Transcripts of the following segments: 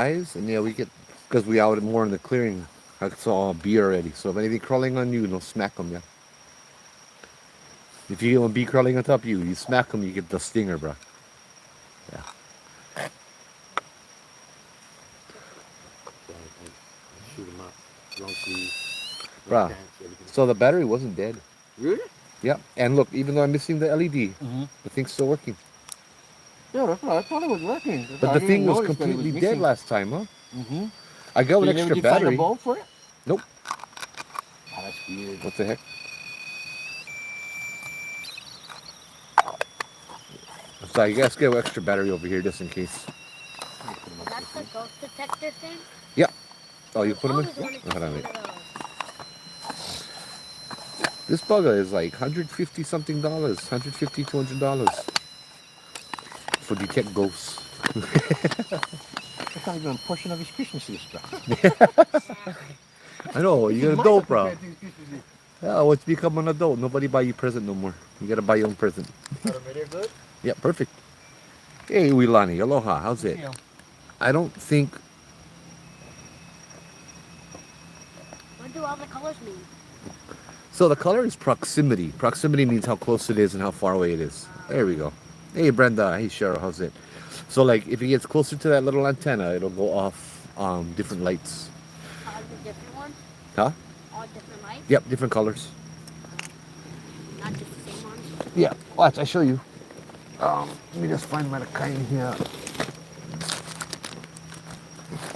Guys, and yeah, we get because we out more in the clearing. That's all bee already. So if anything crawling on you, no smack them, yeah. If you get one bee crawling on top of you, you smack them, you get the stinger, bro. Yeah, So I shoot them up. Long sleeves, no bro. pants, everything. So the battery wasn't dead. Really? Yeah, and look, even though I'm missing the LED, Mm-hmm. the thing's still working. Yeah, that's what I thought it was working. But I the didn't thing was notice that it was completely dead missing. last time, huh? Mm-hmm. I got So an you never extra did find a battery. bulb for it? Nope. Oh, that's weird. What the heck? So I guess get an extra battery over here just in case. That's the ghost detector thing? Yeah. Oh, you I've put them in? always wanted Oh, to hold see on, one wait. of those. This bugger is like 150 something dollars, 150, $200 for detect ghosts. That's not even a portion of his Christmas list, bro. I know, This is you're an minor adult, bro. compared to his Christmas list. Yeah, once you become an adult, nobody buy you present no more. You gotta buy your own present. Got him right there, good? Yeah, perfect. Hey, Wilani, aloha, how's it? Yeah. I don't think, What do all the colors mean? so the color is proximity. Proximity means how close it is and how far away it is. There we go. Hey, Brenda, hey, Cheryl, how's it? So like, if it gets closer to that little antenna, it'll go off different lights. All the different ones? Huh? All different lights? Yep, different colors. Not just the same ones? Yeah, watch, I show you. Let me just find my kind here.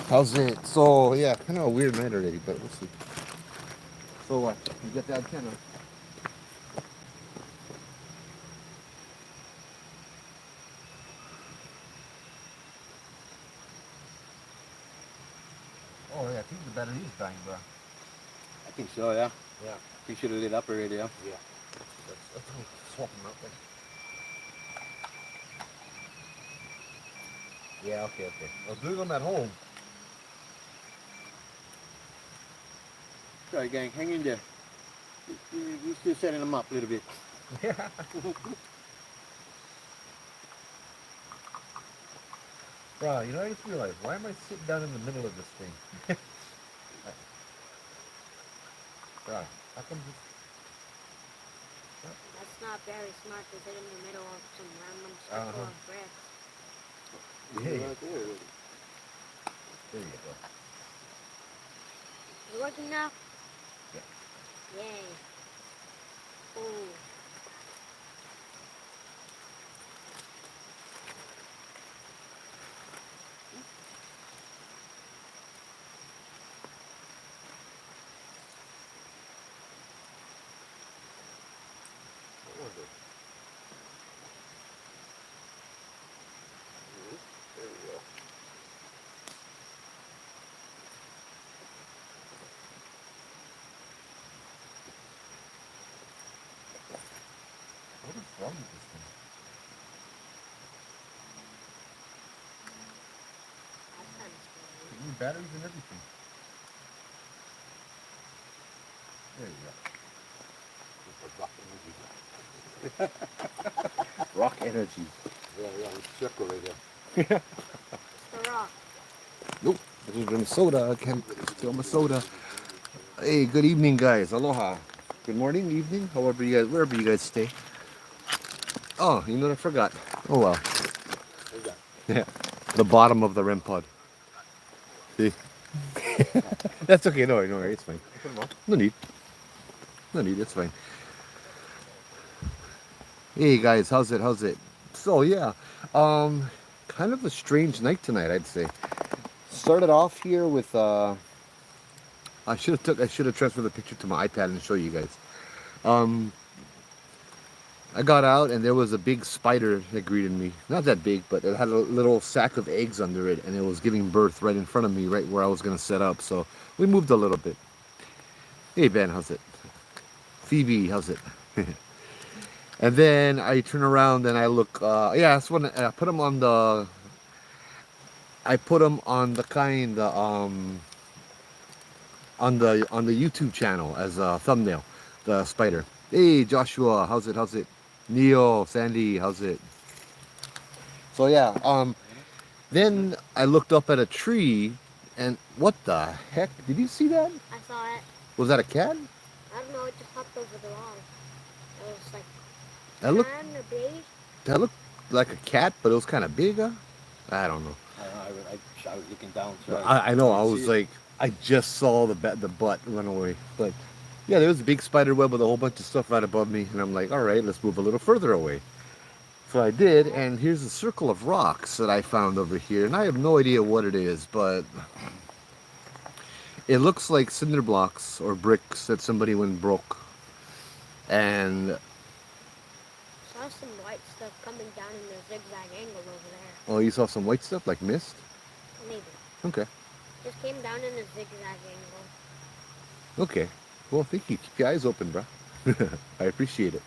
How's it? So yeah, kind of a weird night already, but we'll see. So what? You get the antenna? Oh yeah, I think the battery is dying, bro. I think so, yeah. Yeah. He should have lit up already, yeah. Yeah. Let's swap them out then. Yeah, okay. I was doing them at home. Sorry, gang, hang in there. We're still setting them up a little bit. Yeah. Bro, you know, I just realized, why am I sitting down in the middle of this thing? Bro, how come this... That's not very smart to sit in the middle of some random Uh-huh. circle of bricks. Yeah. Right there. There you go. Is it working now? Yeah. Yay. Ooh. What was it? There we go. What is wrong with this thing? That's kind of scary. It needs batteries and everything. There you go. Rock energy. Yeah, it's circle right there. It's the rock. Nope. This is Minnesota. I can't still Minnesota. Hey, good evening, guys. Aloha. Good morning, evening, however you guys, wherever you guys stay. Oh, you know what I forgot. Oh well. Where's that? Yeah. The bottom of the REM pod. See? That's okay. No worry. It's fine. Put 'em on. No need. No need. It's fine. Hey guys, how's it? So yeah, kind of a strange night tonight, I'd say. Started off here with I should have transferred the picture to my iPad and show you guys. Um, I got out and there was a big spider that greeted me. Not that big, but it had a little sack of eggs under it, and it was giving birth right in front of me, right where I was gonna set up. So we moved a little bit. Hey Ben, how's it? Phoebe, how's it? And then I turn around and I look. Yeah, that's when I put them on the. I put them on the kind on the YouTube channel as a thumbnail. The spider. Hey Joshua, how's it? Neo, Sandy, how's it? So yeah, Then I looked up at a tree, and what the heck? Did you see that? I saw it. Was that a cat? I don't know. It just hopped over the log. It was like That looked kind of beige. that looked like a cat, but it was kind of big. Huh? I don't know. I don't know. I was looking down. So I know. I couldn't was see it. like, I just saw the butt run away, but yeah, there was a big spider web with a whole bunch of stuff right above me, and I'm like, all right, let's move a little further away. So I did, and here's a circle of rocks that I found over here, and I have no idea what it is, but it looks like cinder blocks or bricks that somebody went broke. And Saw some white stuff coming down in a zigzag angle over there. oh, you saw some white stuff like mist? Maybe. Okay. Just came down in a zigzag angle. Okay. Well, thank you. Keep your eyes open, bro. I appreciate it.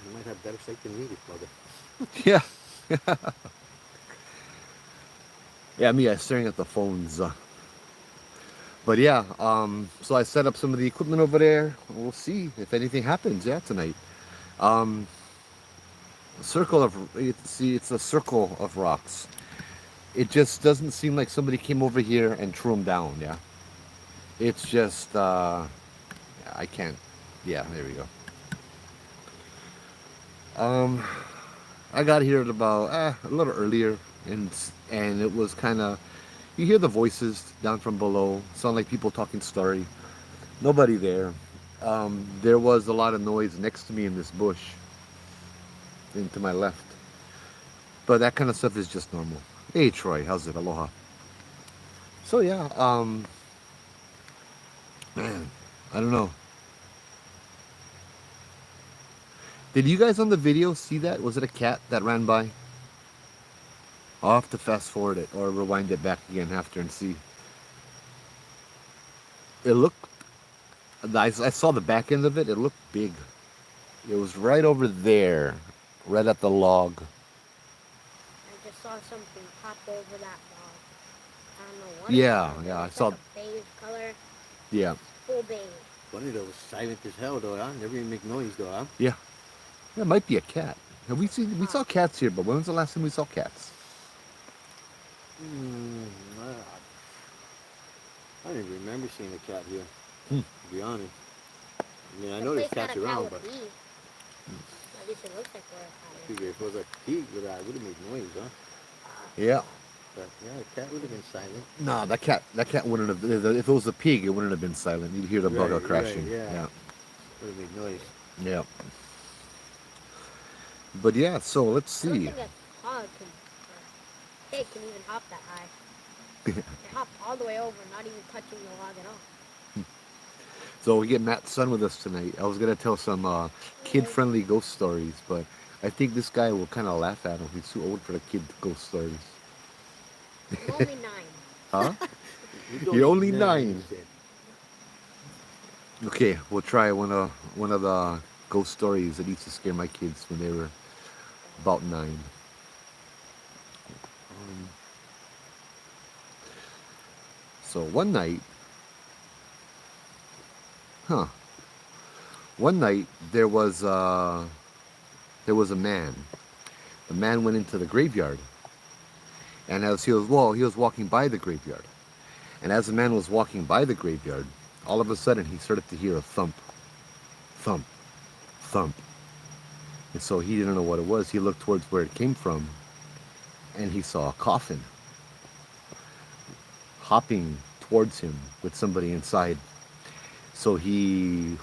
You might have better sight than me, brother. Yeah. Yeah, me, I was staring at the phones. But yeah, so I set up some of the equipment over there. We'll see if anything happens, yeah, tonight. Um, it's a circle of rocks. It just doesn't seem like somebody came over here and threw them down, yeah. It's just, I can't, yeah, there we go. I got here at about, a little earlier, and it was kind of, you hear the voices down from below, sound like people talking story. Nobody there. There was a lot of noise next to me in this bush, and to my left. But that kind of stuff is just normal. Hey Troy, how's it? Aloha. So yeah, man, I don't know. Did you guys on the video see that? Was it a cat that ran by? I'll have to fast forward it or rewind it back again after and see. It looked, I saw the back end of it, it looked big. It was right over there, right at the log. I just saw something pop over that log. I don't know what. Yeah, it was. yeah, I It's saw, like a beige color. yeah, Full beige. Funny though, it was silent as hell though, huh? Never even make noise though, huh? yeah. That might be a cat. Have we saw cats here, but when was the last time we saw cats? Hmm, I don't even remember seeing a cat here, Hmm. to be honest. I mean, I The know there's place cats had a cat around, with but bees. At least it looks like where a cat if it was a pig, would have made noise, huh? Yeah. But yeah, the cat would have been silent. Nah, that cat wouldn't have. If it was a pig, it wouldn't have been silent. You'd hear the bugger Right, crashing. yeah. Would have made noise. Yeah. But yeah, so let's I don't see. think a hog can, or pig can even hop that high. They hop all the way over, not even touching the log at all. So we get Matt's son with us tonight. I was gonna tell some kid-friendly ghost stories, but I think this guy will kind of laugh at him. He's too old for the kid ghost stories. I'm only 9. Huh? You You're only don't- 9. you said. Okay, we'll try one of the ghost stories that used to scare my kids when they were about 9. So one night, one night there was a man. The man went into the graveyard, and as he was walking by the graveyard, and as the man was walking by the graveyard, all of a sudden he started to hear a thump, thump, thump. And so he didn't know what it was. He looked towards where it came from, and he saw a coffin hopping towards him with somebody inside. So he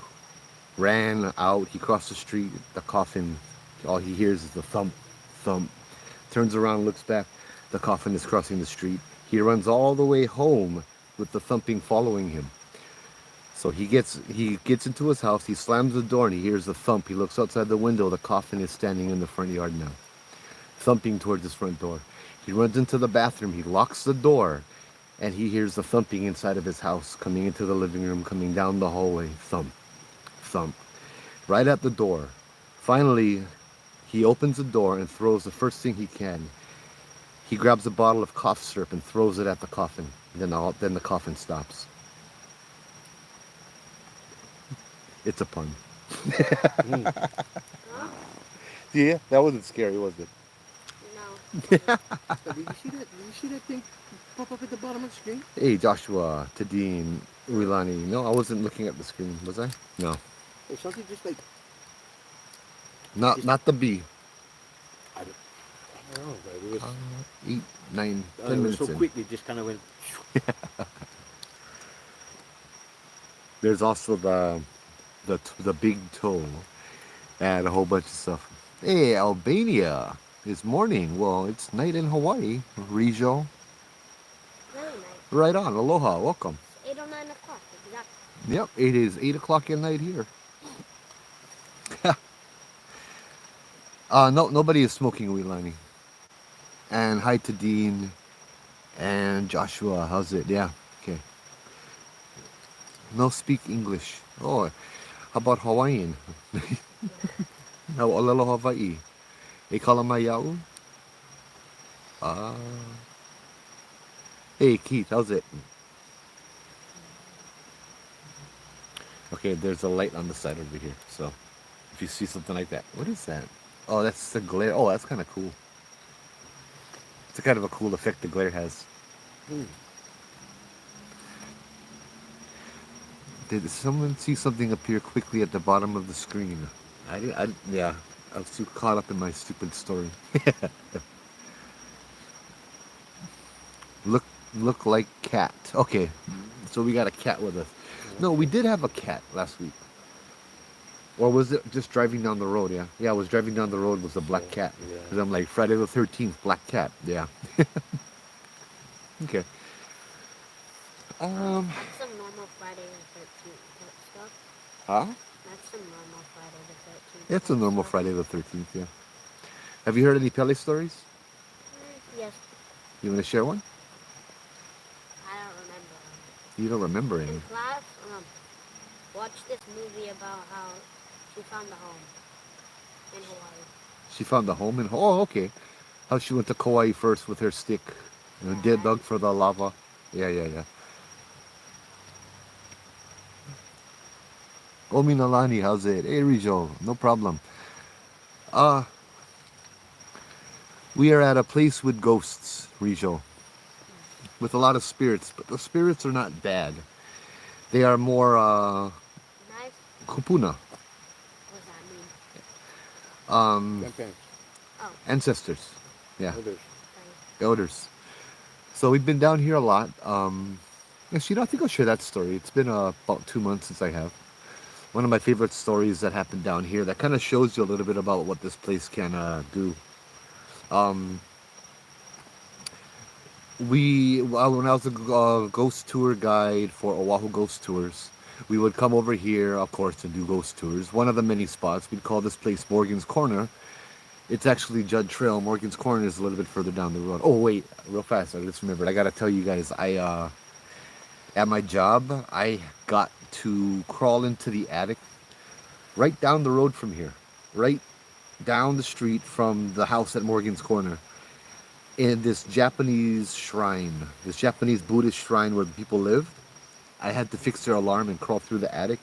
ran out, he crossed the street, the coffin, all he hears is the thump, thump. Turns around, looks back, the coffin is crossing the street. He runs all the way home with the thumping following him. So he gets into his house, he slams the door and he hears the thump. He looks outside the window, the coffin is standing in the front yard now, thumping towards his front door. He runs into the bathroom, he locks the door, and he hears the thumping inside of his house, coming into the living room, coming down the hallway, thump, thump, right at the door. Finally, he opens the door and throws the first thing he can. He grabs a bottle of cough syrup and throws it at the coffin. Then the coffin stops. It's a pun. Huh? Yeah, that wasn't scary, was it? No. Did you see that? Did you see that thing pop up at the bottom of the screen? Hey, Joshua, Tadine, Uilani. No, I wasn't looking at the screen, was I? No. Or something just like Not the B. I don't, I don't know, but it was 8, 9, it 10 was so minutes in. quick. It just kind of went. There's also the big toe and a whole bunch of stuff. Hey, Albania. It's morning. Well, it's night in Hawaii. Rijo. Really nice. Right on. Aloha. Welcome. It's 8 or 9 o'clock, exactly. Yep, it is 8 o'clock at night here. No, nobody is smoking, Wilani. And hi to Dean and Joshua. How's it? Yeah, okay. No speak English. Oh, how about Hawaiian? How olelo Hawaii? E kalamayau? Ah. Hey, Keith, how's it? Okay, there's a light on the side over here. So, if you see something like that, what is that? Oh, that's the glare. Oh, that's kind of cool. It's a kind of a cool effect the glare has. Did someone see something appear quickly at the bottom of the screen? Yeah, I was too caught up in my stupid story. look, look like cat. Okay, so we got a cat with us. No, we did have a cat last week. Or was it just driving down the road? Yeah, yeah, I was driving down the road with a black cat. Yeah. Because I'm like Friday the 13th, black cat. Yeah. Okay. That's some normal Friday the 13th stuff. Huh? That's some normal Friday the 13th. It's a normal stuff. Friday the 13th. Yeah. Have you heard any Pele stories? Yes. You want to share one? I don't remember. You don't remember any. In class, watch this movie about how she found a home in Hawaii. She found a home in. Oh, okay. How she went to Kauai first with her stick. Did dug for the lava. Yeah, yeah, yeah. Ominalani, how's it? Hey, Rijo, no problem. Uh, we are at a place with ghosts, Rijo. With a lot of spirits, but the spirits are not bad. They are more, Nice? kupuna. What does that mean? Grandparents. Oh, Ancestors. Yeah, Others. sorry. elders. So we've been down here a lot. Actually, I think I'll share that story. It's been about 2 months since I have. One of my favorite stories that happened down here that kind of shows you a little bit about what this place can do. Um, when I was a ghost tour guide for Oahu Ghost Tours, we would come over here, of course, to do ghost tours. One of the many spots, we'd call this place Morgan's Corner. It's actually Judd Trail. Morgan's Corner is a little bit further down the road. Oh, wait, real fast. I just remembered. I got to tell you guys, at my job, I got to crawl into the attic right down the road from here, right down the street from the house at Morgan's Corner, in this Japanese shrine, this Japanese Buddhist shrine where the people lived. I had to fix their alarm and crawl through the attic.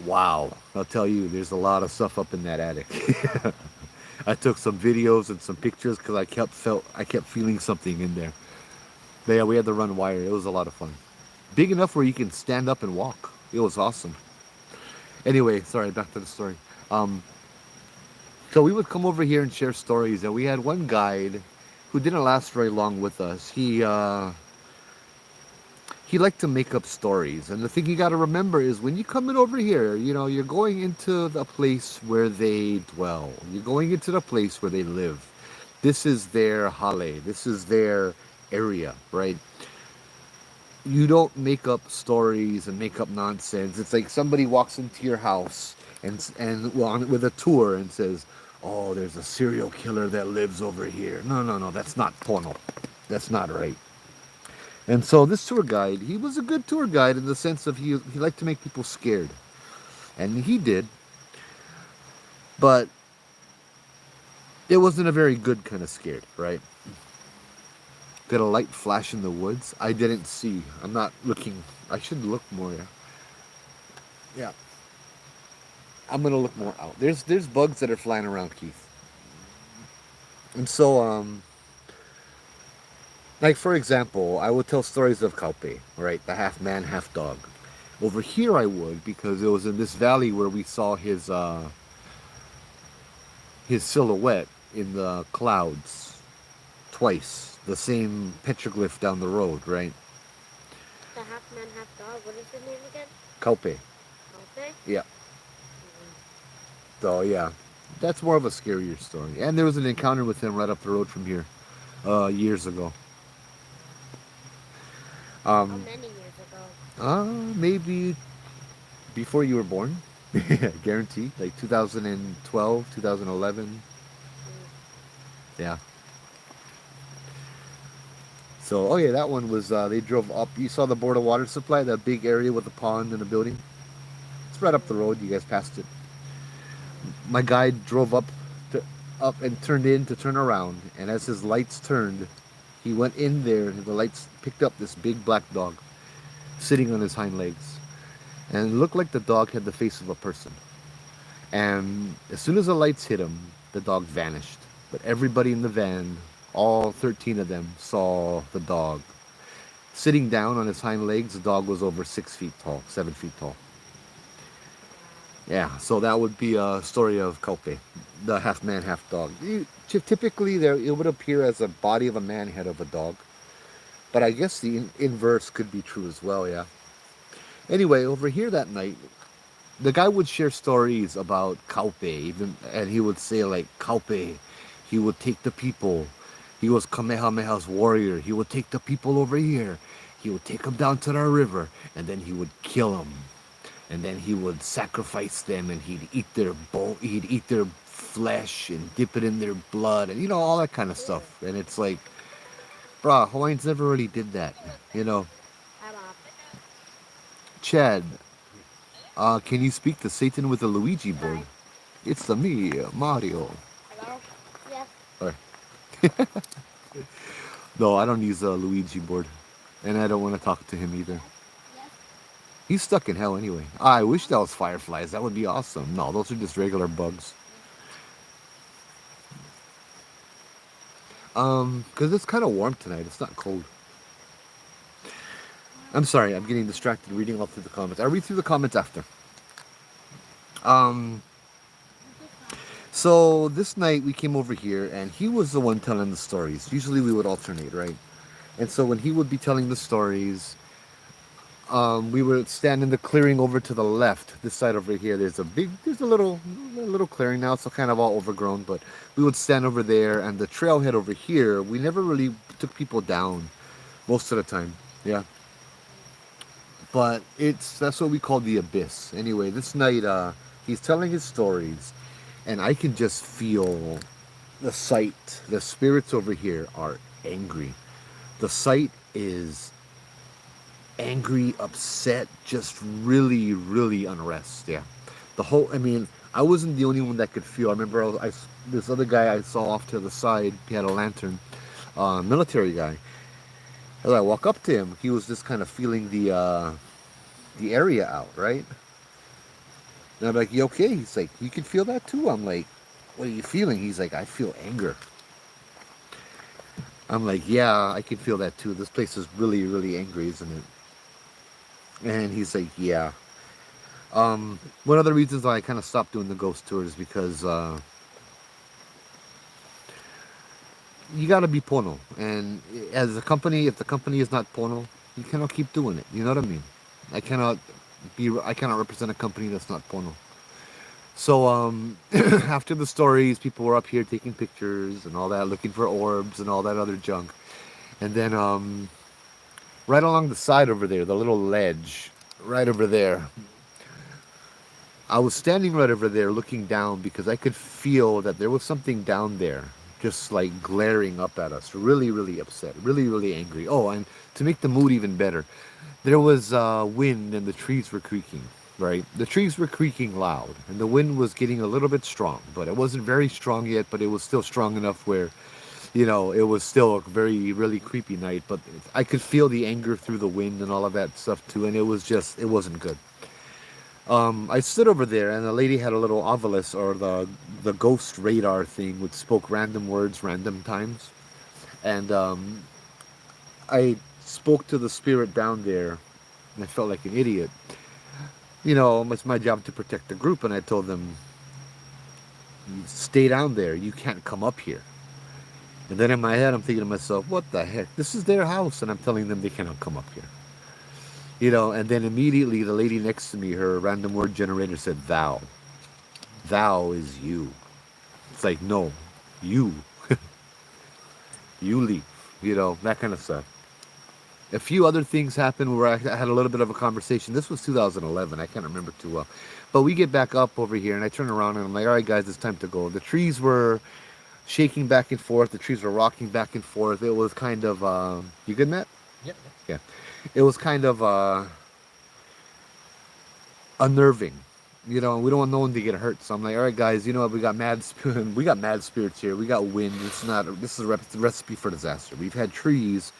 Wow, I'll tell you, there's a lot of stuff up in that attic. I took some videos and some pictures because I kept feeling something in there. But yeah, we had to run wire. It was a lot of fun. Big enough where you can stand up and walk. It was awesome. Anyway, sorry, back to the story. So we would come over here and share stories, and we had one guide who didn't last very long with us. He liked to make up stories, and the thing you got to remember is when you come in over here, you're going into the place where they dwell. You're going into the place where they live. This is their hale. This is their area, right? You don't make up stories and make up nonsense. It's like somebody walks into your house with a tour and says, "Oh, there's a serial killer that lives over here." No, that's not pono. That's not right. And so this tour guide, he was a good tour guide in the sense of he liked to make people scared, and he did. But it wasn't a very good kind of scared, right? Did a light flash in the woods? I didn't see. I'm not looking. I should look more. Yeah. I'm gonna look more out. There's bugs that are flying around, Keith. And so, like for example, I would tell stories of Kaupe, right? The half man, half dog. Over here, I would because it was in this valley where we saw his silhouette in the clouds twice. The same petroglyph down the road, right? The half man, half dog. What is his name again? Kaupe. Okay. Yeah. So yeah, that's more of a scarier story. And there was an encounter with him right up the road from here, years ago. How Um, many years ago? maybe before you were born. Guarantee. Like 2012, 2011. Yeah. So, oh yeah, that one was, they drove up. You saw the board of water supply, that big area with a pond and a building? It's right up the road. You guys passed it. My guy drove up and turned in to turn around. And as his lights turned, he went in there and the lights picked up this big black dog sitting on his hind legs. And it looked like the dog had the face of a person. And as soon as the lights hit him, the dog vanished. But everybody in the van, all 13 of them, saw the dog. Sitting down on his hind legs, the dog was over 6 feet tall, 7 feet tall. Yeah, so that would be a story of Kaupe, the half man, half dog. Typically, there it would appear as a body of a man, head of a dog. But I guess the inverse could be true as well, yeah. Anyway, over here that night, the guy would share stories about Kaupe, even, and he would say like Kaupe, he would take the people. He was Kamehameha's warrior. He would take the people over here. He would take them down to the river, and then he would kill them, and then he would sacrifice them, and he'd eat their bone, he'd eat their flesh and dip it in their blood, and all that kind of stuff. And it's like, bruh, Hawaiians never really did that, you know. I'm off. Chad, can you speak to Satan with a Luigi board? It's the me, Mario. Hello? Yes. Or, no, I don't use a Luigi board, and I don't want to talk to him either. Yes. He's stuck in hell anyway. I wish that was fireflies. That would be awesome. No, those are just regular bugs. Because it's kind of warm tonight. It's not cold. I'm sorry. I'm getting distracted reading all through the comments. I'll read through the comments after. Um, so this night we came over here, and he was the one telling the stories. Usually we would alternate, right? And so when he would be telling the stories, we would stand in the clearing over to the left. This side over here, there's a little clearing now. It's kind of all overgrown, but we would stand over there, and the trailhead over here, we never really took people down most of the time. Yeah. But that's what we call the abyss. Anyway, this night, he's telling his stories, and I can just feel the sight. The spirits over here are angry. The sight is angry, upset, just really, really unrest. Yeah, I mean, I wasn't the only one that could feel. I remember this other guy I saw off to the side. He had a lantern, military guy. As I walk up to him, he was just kind of feeling the area out, right? And I'm like, you okay? He's like, you can feel that too. I'm like, what are you feeling? He's like, I feel anger. I'm like, yeah, I can feel that too. This place is really, really angry, isn't it? And he's like, yeah. One of the reasons why I kind of stopped doing the ghost tours is because you got to be pono. And as a company, if the company is not pono, you cannot keep doing it. You know what I mean? I cannot represent a company that's not pono. So after the stories, people were up here taking pictures and all that, looking for orbs and all that other junk. And then right along the side over there, the little ledge, right over there, I was standing right over there looking down because I could feel that there was something down there just like glaring up at us, really, really upset, really, really angry. Oh, and to make the mood even better, there was wind and the trees were creaking, right? The trees were creaking loud and the wind was getting a little bit strong, but it wasn't very strong yet, but it was still strong enough where, it was still a very, really creepy night, but I could feel the anger through the wind and all of that stuff too, and it wasn't good. I stood over there, and the lady had a little ovilus, or the ghost radar thing, which spoke random words, random times. And I spoke to the spirit down there, and I felt like an idiot. You know, it's my job to protect the group, and I told them, stay down there. You can't come up here. And then in my head, I'm thinking to myself, what the heck? This is their house, and I'm telling them they cannot come up here. You know, and then immediately the lady next to me, her random word generator said, thou. Thou is you. It's like, no, you. You leave. You know, that kind of stuff. A few other things happened where I had a little bit of a conversation. This was 2011. I can't remember too well. But we get back up over here, and I turn around, and I'm like, all right, guys, it's time to go. The trees were shaking back and forth. The trees were rocking back and forth. It was kind of, you good, Matt? Yep. Yeah. It was kind of unnerving. You know, we don't want no one to get hurt. So I'm like, all right, guys, you know what? We got mad spirits here. We got wind. This is a recipe for disaster. We've had trees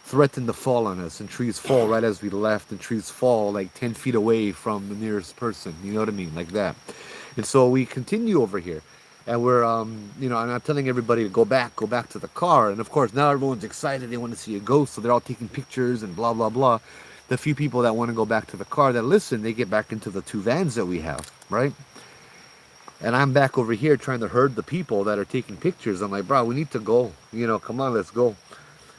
threaten to fall on us, and trees fall right as we left, and trees fall like 10 feet away from the nearest person. You know what I mean? Like that. And so we continue over here. And we're, you know, and I'm telling everybody to go back to the car. And of course, now everyone's excited. They want to see a ghost. So they're all taking pictures and blah, blah, blah. The few people that want to go back to the car that listen, they get back into the two vans that we have, right? And I'm back over here trying to herd the people that are taking pictures. I'm like, bro, we need to go. You know, come on, let's go.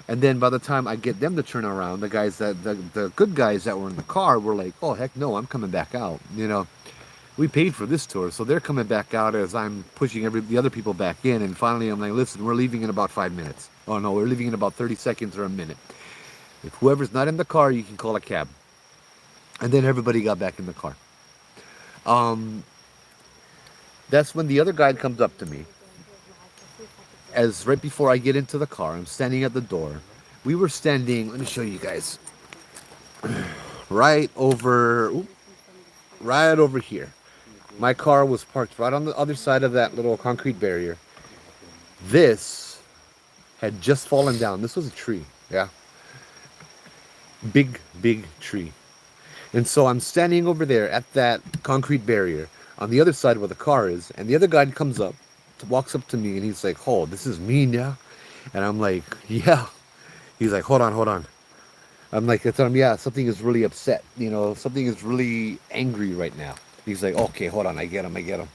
And then by the time I get them to turn around, the guys the good guys that were in the car were like, oh, heck no, I'm coming back out. You know, we paid for this tour. So they're coming back out as I'm pushing the other people back in. And finally, I'm like, listen, we're leaving in about 5 minutes. Oh, no, we're leaving in about 30 seconds or a minute. If whoever's not in the car, you can call a cab. And then everybody got back in the car. That's when the other guy comes up to me. As right before I get into the car, I'm standing at the door. We were standing, let me show you guys, right over here. My car was parked right on the other side of that little concrete barrier. This had just fallen down. This was a tree, yeah. Big tree. And so I'm standing over there at that concrete barrier on the other side where the car is, and the other guy comes up, walks up to me, and he's like, oh, this is mean, yeah? And I'm like, yeah. He's like, hold on. I'm like, yeah, something is really upset. You know, something is really angry right now. He's like, okay, hold on, I get him.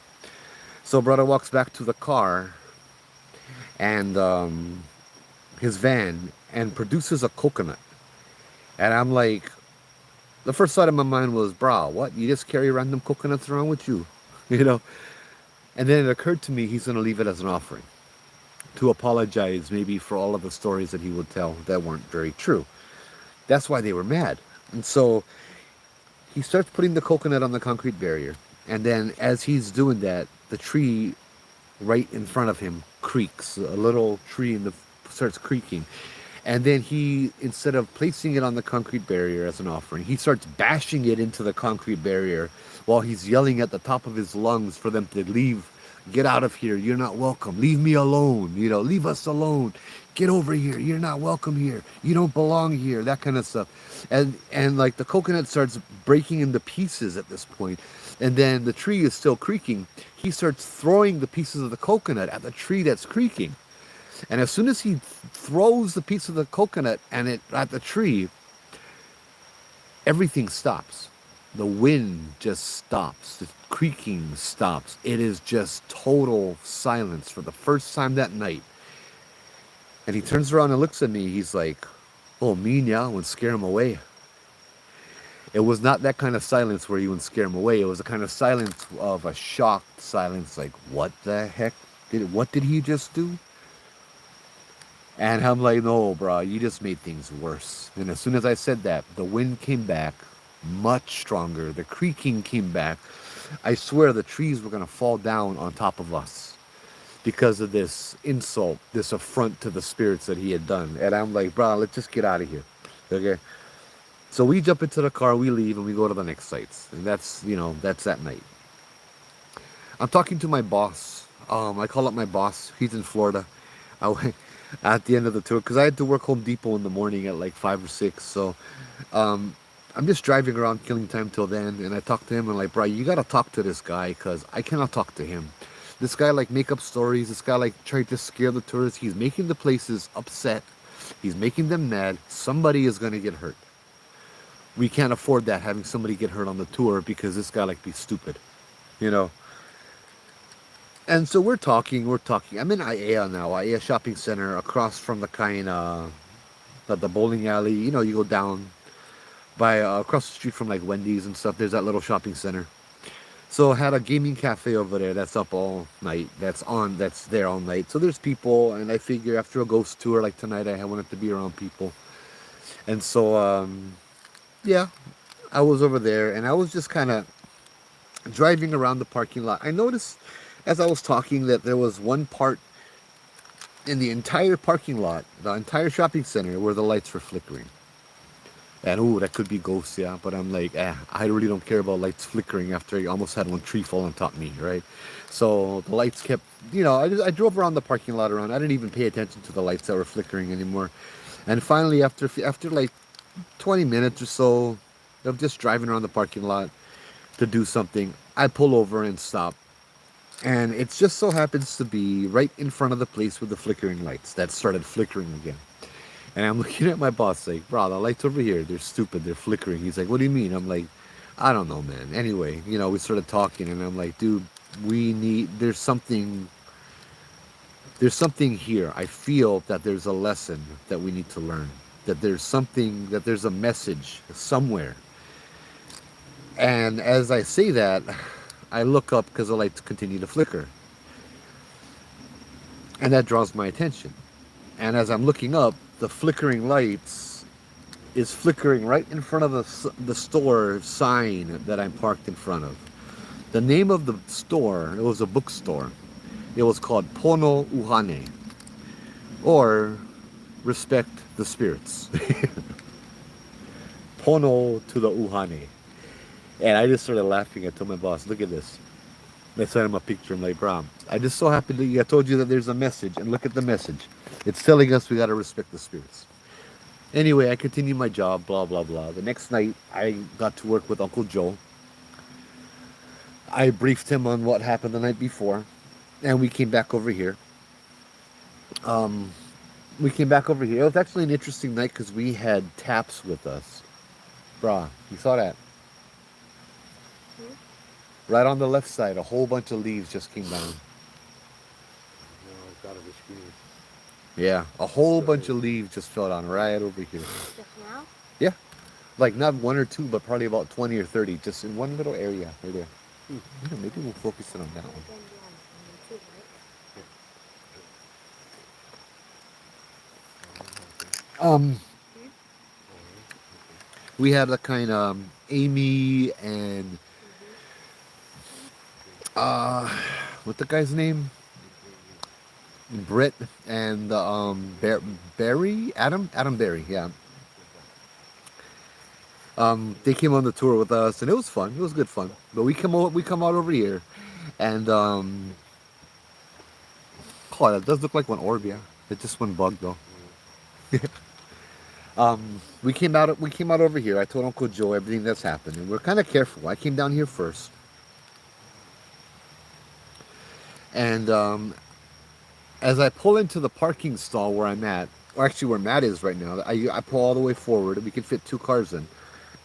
So brother walks back to the car and his van and produces a coconut. And I'm like, the first thought in my mind was, bro, what? You just carry random coconuts around with you? You know? And then it occurred to me he's going to leave it as an offering to apologize maybe for all of the stories that he would tell that weren't very true. That's why they were mad. And so he starts putting the coconut on the concrete barrier. And then as he's doing that, the tree right in front of him creaks. A little tree starts creaking. And then he, instead of placing it on the concrete barrier as an offering, he starts bashing it into the concrete barrier while he's yelling at the top of his lungs for them to leave. Get out of here. You're not welcome. Leave me alone. You know, leave us alone. Get over here. You're not welcome here. You don't belong here. That kind of stuff. And like the coconut starts breaking into pieces at this point. And then the tree is still creaking. He starts throwing the pieces of the coconut at the tree that's creaking. And as soon as he throws the piece of the coconut at the tree, everything stops. The wind just stops. The creaking stops. It is just total silence for the first time that night. And he turns around and looks at me. He's like, oh, mean, yeah, I would scare him away. It was not that kind of silence where you would scare him away. It was a kind of silence of a shocked silence, like, what the heck? What did he just do? And I'm like, no, bro, you just made things worse. And as soon as I said that, the wind came back much stronger. The creaking came back. I swear the trees were going to fall down on top of us because of this insult, this affront to the spirits that he had done. And I'm like, bro, let's just get out of here. Okay? So we jump into the car, we leave, and we go to the next sites. And that's, you know, that's that night. I'm talking to my boss. I call up my boss. He's in Florida. I went at the end of the tour because I had to work Home Depot in the morning at like 5 or 6. So I'm just driving around killing time till then, and I talk to him and like, bro, you gotta talk to this guy because I cannot talk to him. This guy like make up stories. This guy like tried to scare the tourists. He's making the places upset. He's making them mad. Somebody is gonna get hurt. We can't afford that, having somebody get hurt on the tour because this guy like be stupid, you know. And so we're talking. I'm in Aiea now, Aiea Shopping Center, across from the kind the bowling alley. You know, you go down by across the street from like Wendy's and stuff. There's that little shopping center. So I had a gaming cafe over there that's up all night. That's there all night. So there's people, and I figure after a ghost tour like tonight, I wanted to be around people. And so yeah, I was over there, and I was just kind of driving around the parking lot. I noticed as I was talking that there was one part in the entire parking lot, the entire shopping center, where the lights were flickering. And ooh, that could be ghosts, yeah. But I'm like, I really don't care about lights flickering after I almost had one tree fall on top of me, right? So the lights kept, I drove around the parking lot around. I didn't even pay attention to the lights that were flickering anymore. And finally, after like 20 minutes or so of just driving around the parking lot to do something, I pull over and stop. And it just so happens to be right in front of the place with the flickering lights that started flickering again. And I'm looking at my boss like, bro, the lights over here, they're stupid, they're flickering. He's like, what do you mean? I'm like, I don't know, man. Anyway, we started talking, and I'm like, dude, there's something here. I feel that there's a lesson that we need to learn. That there's a message somewhere. And as I say that, I look up because the lights continue to flicker. And that draws my attention. And as I'm looking up, the flickering lights is flickering right in front of the store sign that I'm parked in front of. The name of the store, it was a bookstore. It was called Pono Uhane, or Respect the Spirits. Pono to the Uhane. And I just started laughing. I told my boss, look at this. I sent him a picture. I'm like, bro, I just so happened I told you that there's a message, and look at the message. It's telling us we got to respect the spirits. Anyway, I continued my job, blah, blah, blah. The next night, I got to work with Uncle Joe. I briefed him on what happened the night before, and we came back over here. It was actually an interesting night because we had taps with us. Brah, you saw that? Right on the left side, a whole bunch of leaves just came down. No, it's out of the screen. Yeah, a whole bunch of leaves just fell down right over here. Just now? Yeah, like not one or two, but probably about 20 or 30, just in one little area right there. Maybe we'll focus it on that one. We had a kind of Amy and what the guy's name? Britt and Barry, Adam Barry, yeah. They came on the tour with us, and it was fun. It was good fun. But we come out over here, and oh, that does look like one orb, yeah. It's just one bug though. We came out over here. I told Uncle Joe everything that's happened, and we're kind of careful. I came down here first, and as I pull into the parking stall where I'm at, or actually where Matt is right now, I pull all the way forward, and we can fit 2 cars in.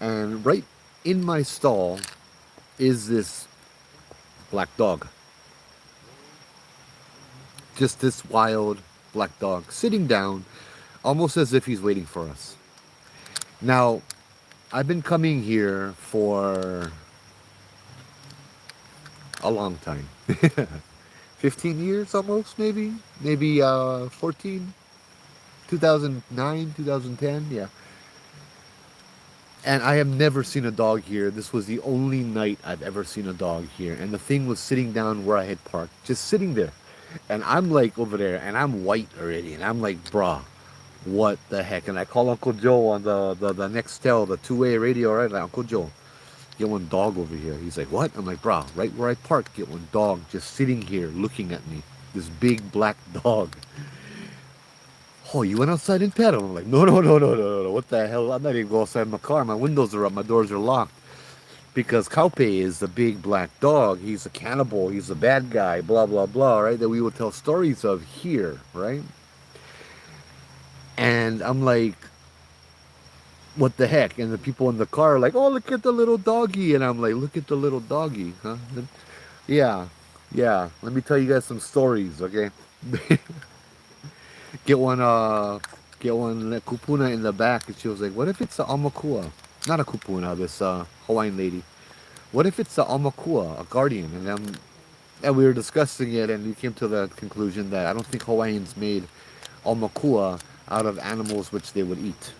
And right in my stall is this black dog. Just this wild black dog sitting down, almost as if he's waiting for us. Now, I've been coming here for a long time. 15 years almost, maybe 14, 2009, 2010, yeah. And I have never seen a dog here. This was the only night I've ever seen a dog here. And the thing was sitting down where I had parked, just sitting there. And I'm like over there, and I'm white already. And I'm like, brah, what the heck? And I call Uncle Joe on the Nextel, the 2-way radio, right? Like, Uncle Joe, get one dog over here. He's like, what? I'm like, brah, right where I parked, get one dog just sitting here looking at me. This big black dog. oh, you went outside and pet him? I'm like, no, no, no, no, no, no. What the hell? I'm not even going outside my car. My windows are up. My doors are locked. Because Kaupe is the big black dog. He's a cannibal. He's a bad guy. Blah, blah, blah, right? That we would tell stories of here, right? And I'm like, what the heck? And the people in the car are like, oh, look at the little doggy. And I'm like, look at the little doggy, huh? Yeah, yeah. Let me tell you guys some stories, okay? get one, get one kupuna in the back. And she was like, what if it's a amakua? Not a kupuna, this Hawaiian lady. What if it's a amakua, a guardian? And we were discussing it, and we came to the conclusion that I don't think Hawaiians made amakua out of animals which they would eat.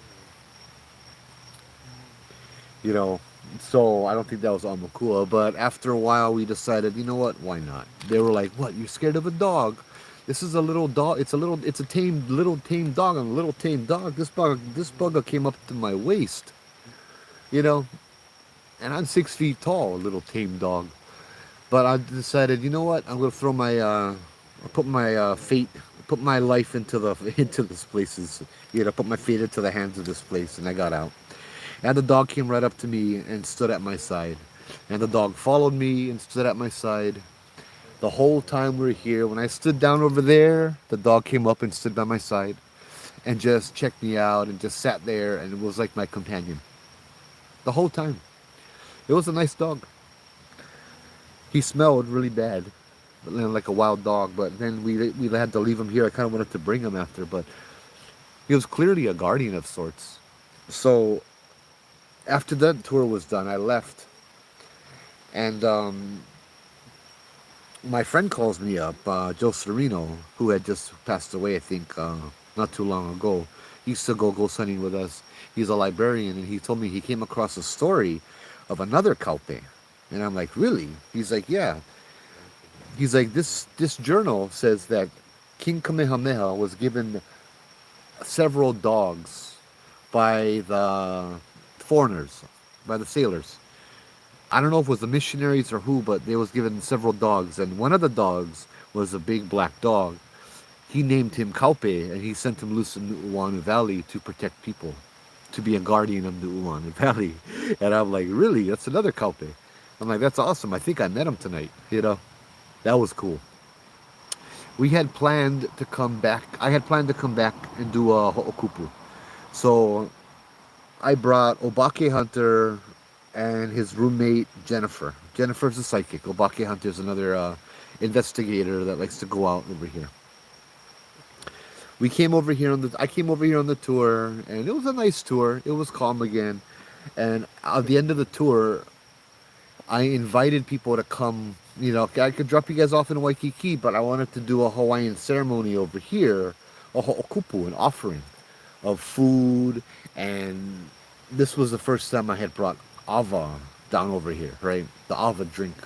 You know, so I don't think that was amakua. But after a while, we decided, you know what? Why not? They were like, "What? You're scared of a dog? This is a little dog. It's a tame, little tame dog. I'm a little tame dog. This bugger came up to my waist. You know, and I'm 6 feet tall, a little tame dog. But I decided, you know what? I'm gonna throw my, put my fate, put my life into the into this places. You know, put my fate into the hands of this place, and I got out. And the dog came right up to me and stood at my side. And the dog followed me and stood at my side. The whole time we were here, when I stood down over there, the dog came up and stood by my side and just checked me out and just sat there, and it was like my companion. The whole time. It was a nice dog. He smelled really bad, like a wild dog, but then we had to leave him here. I kind of wanted to bring him after, but he was clearly a guardian of sorts. So after that tour was done, I left, and my friend calls me up, Joe Serino, who had just passed away, I think, not too long ago. He used to go ghost hunting with us. He's a librarian, and he told me he came across a story of another kaupe. And I'm like, really? He's like, yeah. He's like, this journal says that King Kamehameha was given several dogs by the foreigners, by the sailors. I don't know if it was the missionaries or who, but they was given several dogs, and one of the dogs was a big black dog. He named him Kaupe, and he sent him loose in Nu'uanu Valley to protect people, to be a guardian of Nu'uanu Valley. And I'm like, really? That's another Kaupe. I'm like, that's awesome. I think I met him tonight. You know, that was cool. We had planned to come back. I had planned to come back and do a ho'okupu. So I brought Obake Hunter and his roommate Jennifer. Jennifer's a psychic. Obake Hunter's another investigator that likes to go out over here. We came over here I came over here on the tour, and it was a nice tour. It was calm again. And at the end of the tour, I invited people to come. You know, I could drop you guys off in Waikiki, but I wanted to do a Hawaiian ceremony over here, a ho'okupu, an offering of food. And this was the first time I had brought ava down over here, right? The ava drink.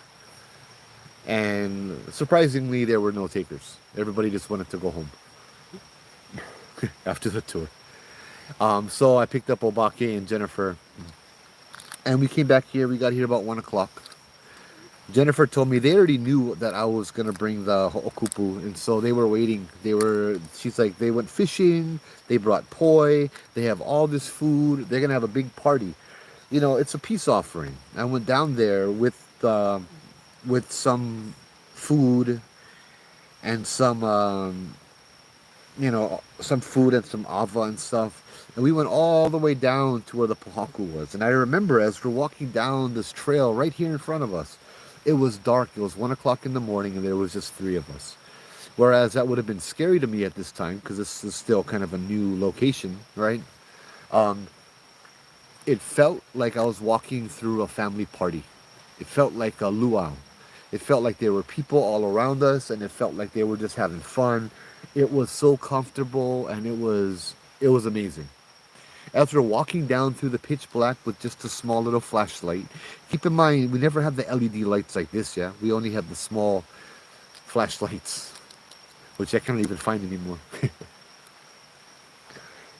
And surprisingly, there were no takers. Everybody just wanted to go home after the tour. So I picked up Obake and Jennifer, and we came back here. We got here about 1 o'clock. Jennifer told me they already knew that I was gonna bring the ho'okupu, and so they were waiting. She's like, they went fishing. They brought poi. They have all this food. They're gonna have a big party. You know, it's a peace offering. I went down there with some food and some some food and some ava and stuff. And we went all the way down to where the pohaku was. And I remember as we're walking down this trail right here in front of us, it was dark. It was 1 o'clock in the morning, and there was just 3 of us. Whereas that would have been scary to me at this time, because this is still kind of a new location, right? It felt like I was walking through a family party. It felt like a luau. It felt like there were people all around us, and it felt like they were just having fun. It was so comfortable, and it was amazing. After walking down through the pitch black with just a small little flashlight, keep in mind, we never had the LED lights like this, yeah? We only had the small flashlights, which I can't even find anymore.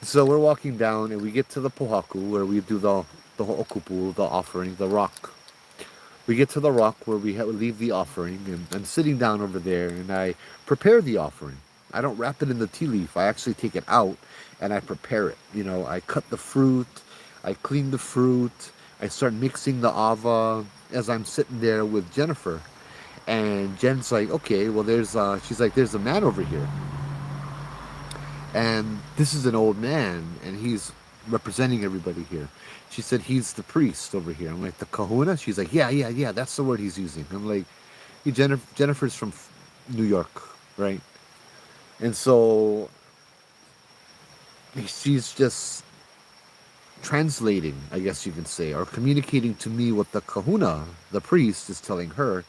So we're walking down, and we get to the pohaku, where we do the ho'okupu, the offering, the rock. We get to the rock where we leave the offering, and I'm sitting down over there, and I prepare the offering. I don't wrap it in the tea leaf. I actually take it out and I prepare it. You know, I cut the fruit, I clean the fruit, I start mixing the ava as I'm sitting there with Jennifer. And Jen's like, okay, well, she's like, there's a man over here. And this is an old man, and he's representing everybody here. She said, he's the priest over here. I'm like, the kahuna? She's like, yeah, yeah, yeah, that's the word he's using. I'm like, hey, Jennifer's from New York, right? And so she's just translating, I guess you can say, or communicating to me what the kahuna, the priest, is telling her.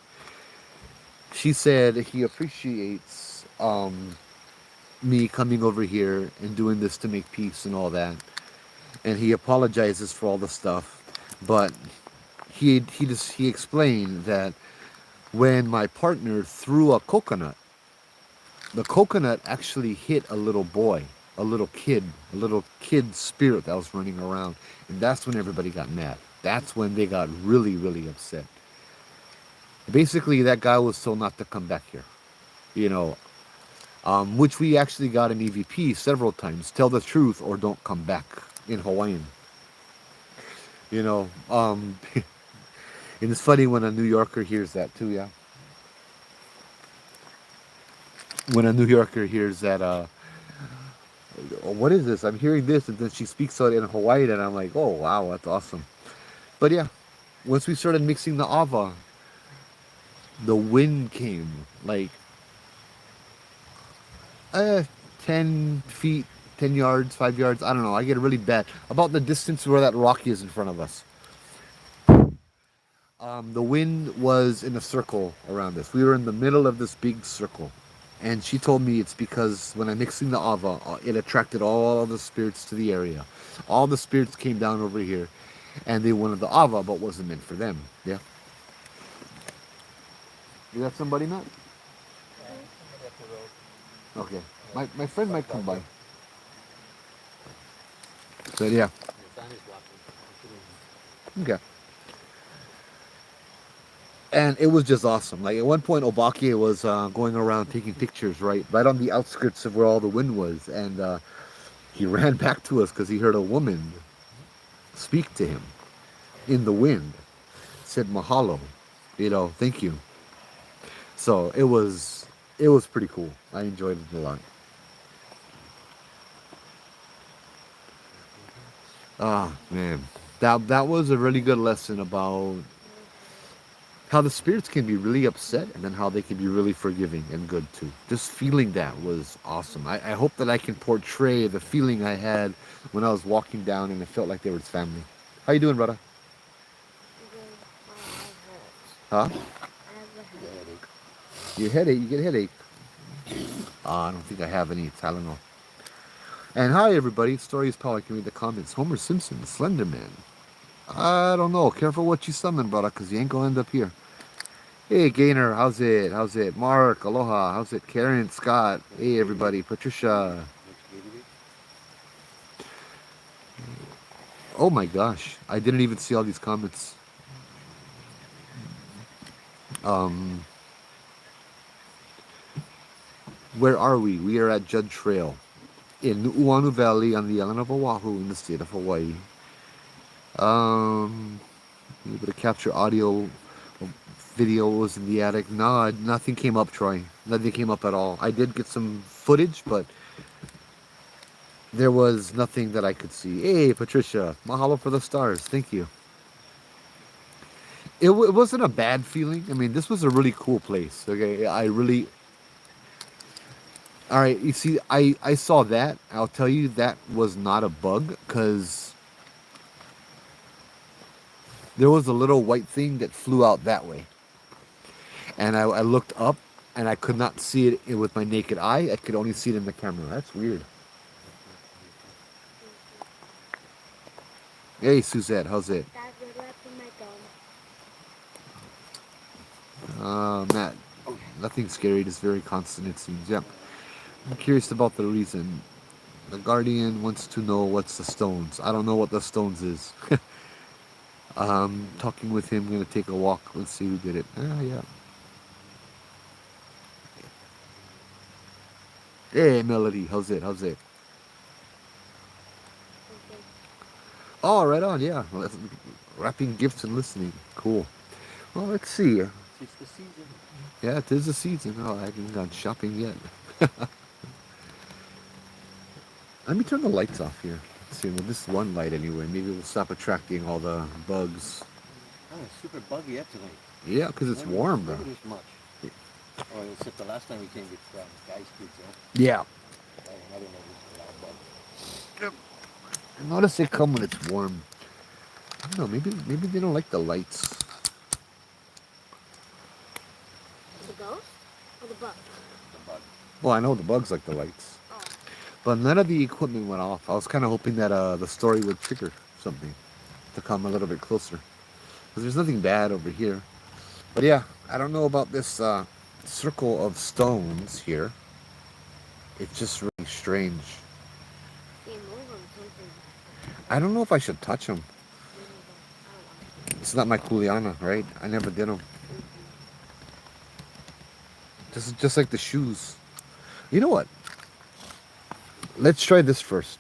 She said he appreciates me coming over here and doing this to make peace and all that, and he apologizes for all the stuff, but he explained that when my partner threw a coconut, the coconut actually hit a little boy, a little kid spirit that was running around, and that's when everybody got mad. That's when they got really, really upset. Basically, that guy was told not to come back here, you know, which we actually got an EVP several times. Tell the truth or don't come back in Hawaiian. You know, and it's funny when a New Yorker hears that too, yeah. When a New Yorker hears that, what is this? I'm hearing this, and then she speaks out in Hawaiian, and I'm like, oh wow, that's awesome. But yeah, once we started mixing the ava, the wind came like 10 feet, 10 yards, 5 yards. I don't know. I get really bad. About the distance where that rock is in front of us. The wind was in a circle around us. We were in the middle of this big circle. And she told me it's because when I'm mixing the ava, it attracted all the spirits to the area. All the spirits came down over here, and they wanted the ava, but wasn't meant for them. Yeah. You got somebody, Matt? Okay. My friend might come by. But yeah. Okay. And it was just awesome. Like at one point, Obake was going around taking pictures, right on the outskirts of where all the wind was, and he ran back to us because he heard a woman speak to him in the wind. Said mahalo, thank you. So it was pretty cool. I enjoyed it a lot. Ah man, that was a really good lesson about how the spirits can be really upset and then how they can be really forgiving and good too. Just feeling that was awesome. I hope that I can portray the feeling I had when I was walking down and it felt like they were his family. How you doing, brother? Huh? Your headache? You get a headache? I don't think I have any Tylenol. And hi everybody, Stories Pal, can read the comments. Homer Simpson, Slender Man. I don't know. Careful what you summon, brother, because you ain't gonna end up here. Hey Gainer, how's it? How's it? Mark, aloha, how's it? Karen, Scott, hey everybody, Patricia. Oh my gosh, I didn't even see all these comments. Where are we? We are at Judd Trail in Nu'uanu Valley on the island of Oahu in the state of Hawaii. Able to capture audio. Video was in the attic. No, nothing came up, Troy. Nothing came up at all. I did get some footage, but there was nothing that I could see. Hey, Patricia, mahalo for the stars. Thank you. It wasn't a bad feeling. I mean, this was a really cool place. Okay, all right, you see, I saw that. I'll tell you that was not a bug because there was a little white thing that flew out that way. And I looked up and I could not see it with my naked eye. I could only see it in the camera. That's weird. Hey, Suzette, how's it? Matt, nothing scary, just very constant, it seems. Yep. I'm curious about the reason. The Guardian wants to know what's the stones. I don't know what the stones is. Talking with him, gonna take a walk. Let's see who did it. Yeah. Hey, Melody, how's it? How's it? Okay. Oh, right on, yeah. Wrapping gifts and listening. Cool. Well, let's see. It's the season. Yeah, it is a season. Oh, I haven't gone shopping yet. Let me turn the lights off here. Let's see, with this one light anyway, maybe we'll stop attracting all the bugs. Oh, it's super buggy up tonight. Yeah, because it's warm, bro. Never this much. Oh, except the last time we came with guys' kids, huh? Yeah. Oh, I don't know. This is a lot of bugs. Yep. I notice they come when it's warm. I don't know, maybe they don't like the lights. The ghost or the bug? The bug. Well, I know the bugs like the lights. Oh. But none of the equipment went off. I was kind of hoping that the story would trigger something to come a little bit closer. Because there's nothing bad over here. But yeah, I don't know about this circle of stones here. It's just really strange. See, move them, something. I don't know if I should touch them. I don't want It's not my kuliana, right? I never did them. to. Just like the shoes. You know what? Let's try this first.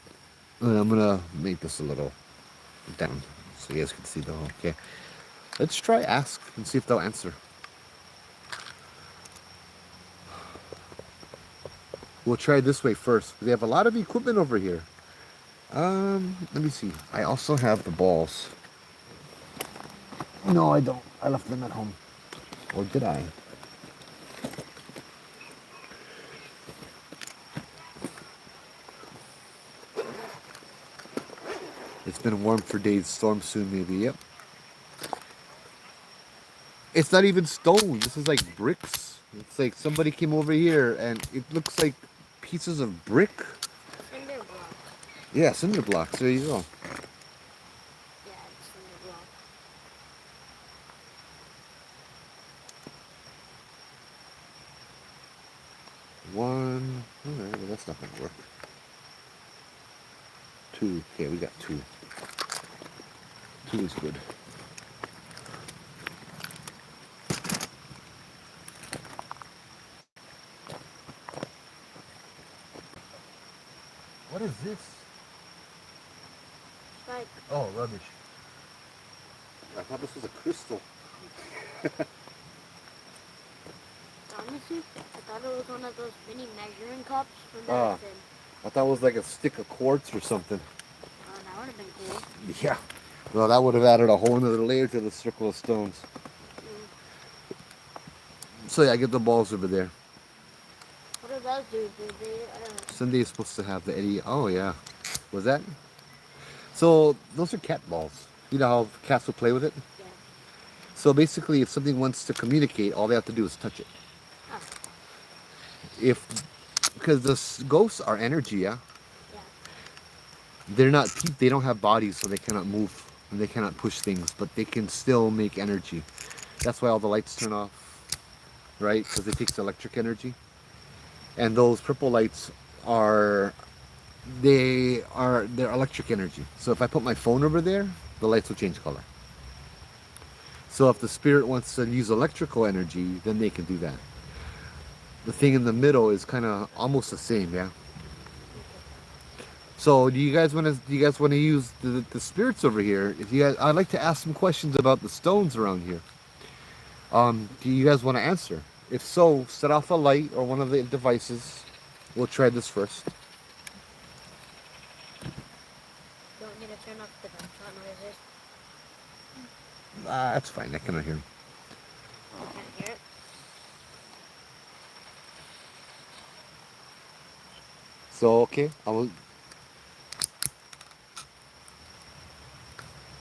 And I'm gonna make this a little down so you guys can see the whole. Okay. Let's try ask and see if they'll answer. We'll try this way first. They have a lot of equipment over here. Let me see. I also have the balls. No, I don't. I left them at home. Or did I? It's been warm for days. Storm soon, maybe. Yep. It's not even stone. This is like bricks. It's like somebody came over here and it looks like pieces of brick. Cinder block. Yeah, cinder blocks. There you go. Yeah, it's cinder block. One. Alright, well, that's not going to work. Two. Okay, we got two. Two is good. What is this? It's like, Oh, rubbish. I thought this was a crystal. honestly, I thought it was one of those mini measuring cups from Ah. medicine. I thought it was like a stick of quartz or something. That would have been cool. Yeah. Well, that would have added a whole another layer to the circle of stones. So yeah, I get the balls over there. What do those do? Do they, I don't know. Sunday is supposed to have the Eddie. Oh yeah. Was that? So those are cat balls. You know how cats will play with it? Yeah. So basically, if something wants to communicate, all they have to do is touch it. Oh, If, because the ghosts are energy, yeah? yeah. They're not, they don't have bodies, so they cannot move and they cannot push things, but they can still make energy. That's why all the lights turn off, right? Because it takes electric energy. And those purple lights are, they're electric energy. So if I put my phone over there, the lights will change color. So if the spirit wants to use electrical energy, then they can do that. The thing in the middle is kind of almost the same, yeah. So do you guys want to use the spirits over here? If you guys, I'd like to ask some questions about the stones around here. Do you guys want to answer? If so, set off a light or one of the devices. We'll try this first. You want me to turn off the gunshot noises? That's fine. I cannot hear him. I can't hear it. So okay, I will.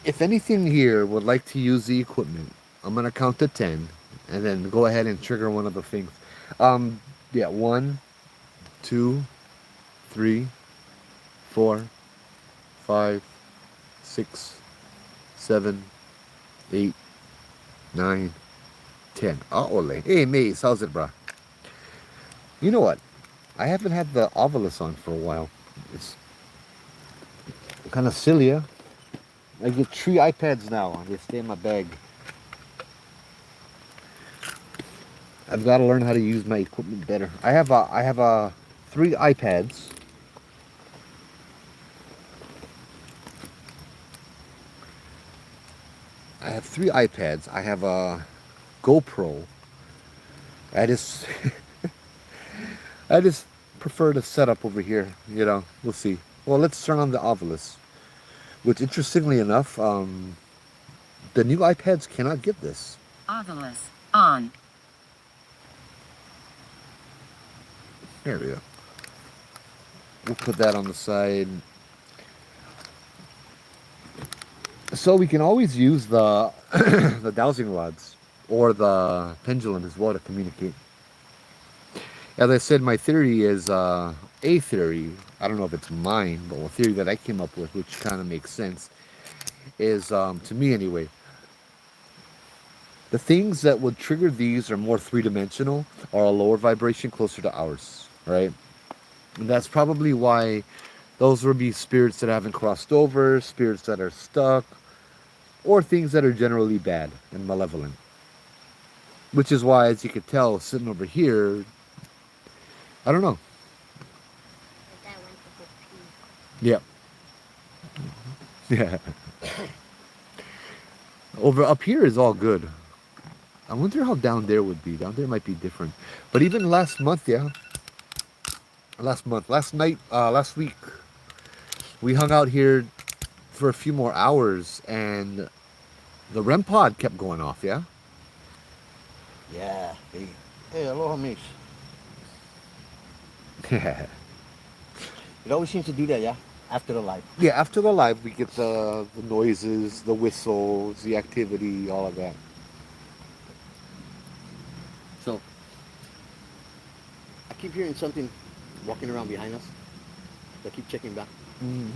If anything here would like to use the equipment, I'm gonna count to 10, and then go ahead and trigger one of the things. Yeah, 1, 2, 3, 4, 5, 6, 7, 8, 9, 10. Ole. Hey, Mace, how's it, brah? You know what? I haven't had the Ovilus on for a while. It's kind of silly, yeah? I get 3 iPads now. They stay in my bag. I've got to learn how to use my equipment better. I have a 3 iPads. I have 3 iPads. I have a GoPro. I just I just prefer the setup over here. You know, we'll see. Well, let's turn on the Ovilus, which interestingly enough, the new iPads cannot get this. Ovilus on. There we go. We'll put that on the side. So we can always use the the dowsing rods or the pendulum as well to communicate. As I said, my theory is a theory. I don't know if it's mine, but a theory that I came up with, which kind of makes sense, is to me anyway. The things that would trigger these are more three-dimensional or a lower vibration closer to ours, right? And that's probably why those would be spirits that haven't crossed over, spirits that are stuck, or things that are generally bad and malevolent. Which is why, as you could tell, sitting over here, I don't know. Like that went to go pee. Yeah. Yeah. Over up here is all good. I wonder how down there would be. Down there might be different. But even last month, yeah. Last night, last week, we hung out here for a few more hours, and the REM pod kept going off, yeah? Yeah. Hey, aloha, miss. Yeah. It always seems to do that, yeah? After the live. Yeah, after the live, we get the noises, the whistles, the activity, all of that. So, I keep hearing something walking around behind us. So I keep checking back.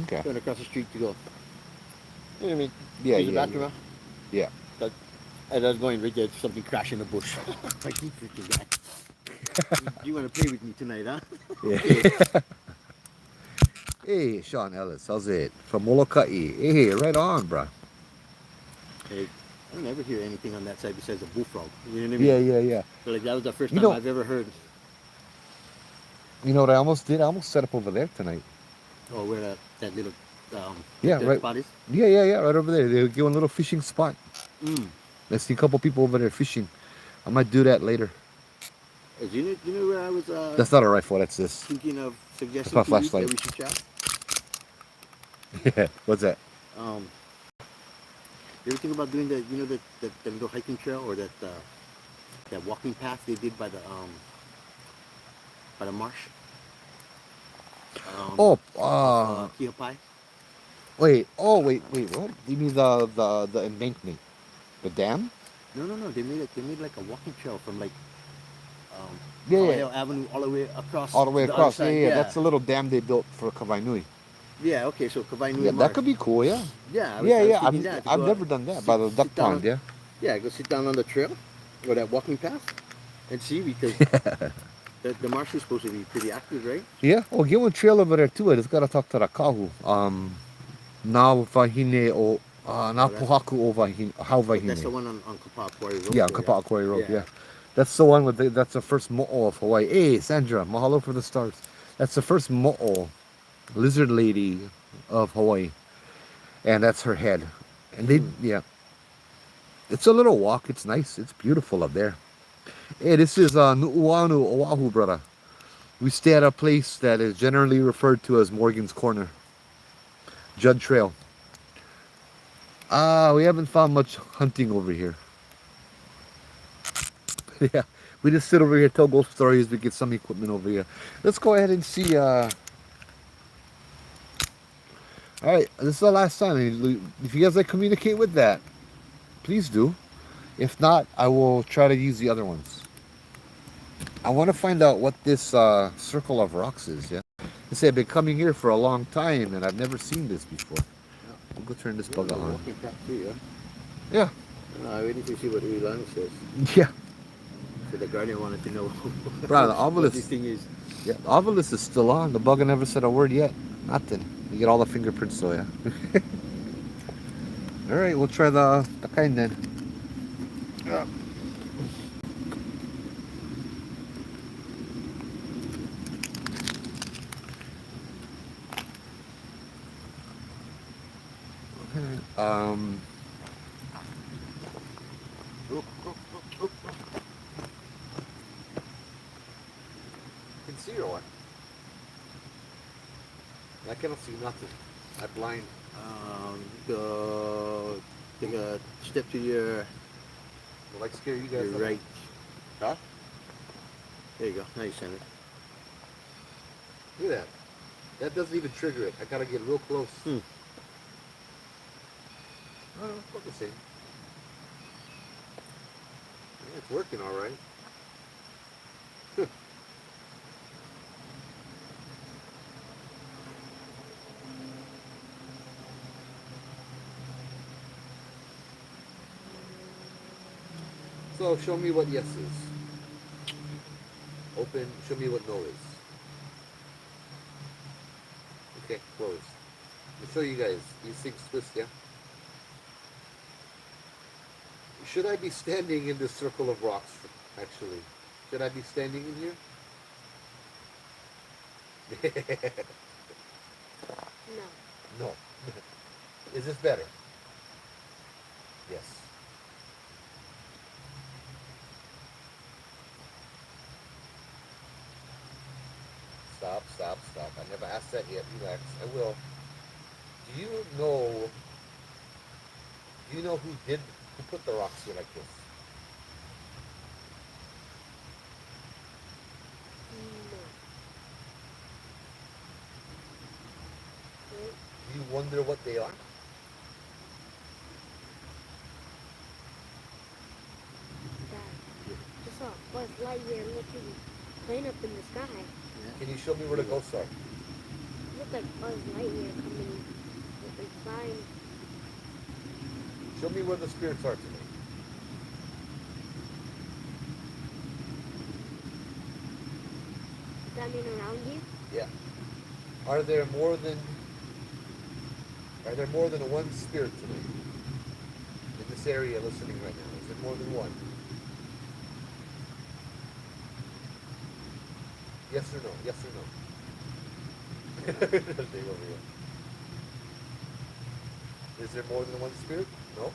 Okay. Going across the street to go. You know what I mean? Yeah, Use the yeah, bathroom. yeah. But as I was going right there, something crashed in the bush. Like, you freaking guy. You want to play with me tonight, huh? Yeah. Hey, Sean Ellis, how's it? From Molokai. Hey, right on, bruh. Hey, I don't ever hear anything on that side besides a bullfrog. You know what I mean? Yeah, yeah, yeah. So like that was the first You time know- I've ever heard. You know what I almost did? I almost set up over there tonight. Oh, where that little Yeah, that right. spot is. Yeah, yeah, yeah, right over there. They're giving a little fishing spot. Mm. I see a couple people over there fishing. I might do that later. Hey, you know where I was That's not a rifle, that's this. thinking of suggesting my to you flashlight. that we should chat? Yeah, what's that? You ever think about doing the the little hiking trail or that walking path they did by the marsh? Kihapai. Wait, wait, what? You mean the embankment? The dam? No. They made like a walking trail from like Yeah, Hill Avenue all the way across. all the way to other across. side. Yeah. That's a little dam they built for Kawainui. Yeah. Okay. So Kawainui Yeah, Marsh. that could be cool, yeah. Yeah. I was Yeah. thinking that, to I've go never done that, by the sit duck down pond, yeah. Yeah, go sit down on the trail or that walking path and see because the marsh is supposed to be pretty active, right? Yeah, well, give one trail over there too. I just gotta talk to the kahu. Na wahine o na pohaku o wahine, how wahine. That's the one on Kapaa Quarry Road. Yeah, there, Kapaa Quarry Road. Yeah, that's the one with that's the first mo'o of Hawaii. Hey, Sandra, mahalo for the stars. That's the first mo'o, lizard lady of Hawaii, and that's her head. And yeah, it's a little walk. It's nice. It's beautiful up there. Hey, this is Nu'uanu Oahu, brother. We stay at a place that is generally referred to as Morgan's Corner. Judd Trail. We haven't found much hunting over here. Yeah, we just sit over here, tell ghost stories, we get some equipment over here. Let's go ahead and see. Alright, this is the last time. If you guys like communicate with that, please do. If not, I will try to use the other ones. I want to find out what this circle of rocks is, yeah? They say I've been coming here for a long time and I've never seen this before. I'll go turn this bug on. Walking path too, Yeah. I waiting to see what Ulan says. Yeah. So the Guardian wanted to know Bro, the what this Ovilus, thing is. yeah, the Ovilus is still on. The bugger never said a word yet. Nothing. You get all the fingerprints though, yeah. Alright, we'll try the kind then. Yeah. Look, look, look, look, look. You can see or what? I cannot see nothing. I'm blind. Go take a step to your Will I scare you guys? right. Huh? There you go. Now you send it. Look at that. That doesn't even trigger it. I gotta get real close. Hmm. Oh, look the same. Yeah, it's working all right. So show me what yes is. Open. Show me what no is. Okay, close. I'll show you guys. These things twist, yeah? Should I be standing in this circle of rocks, actually? Should I be standing in here? No. No. Is this better? Yes. Stop, stop, stop. I never asked that yet. Relax. I will. Do you know who put the rocks here like this? No. Wait, Do you wonder what they are? Dad. Just saw Buzz Lightyear looking plane up in the sky. Can you show me where the ghosts are? Looked like Buzz Lightyear coming and flying. Show me where the spirits are today. Does that mean around you? Yeah. Are there more than one spirit today? In this area listening right now? Is there more than one? Yes or no? Yes or no? Stay over here. Is there more than one spirit? No?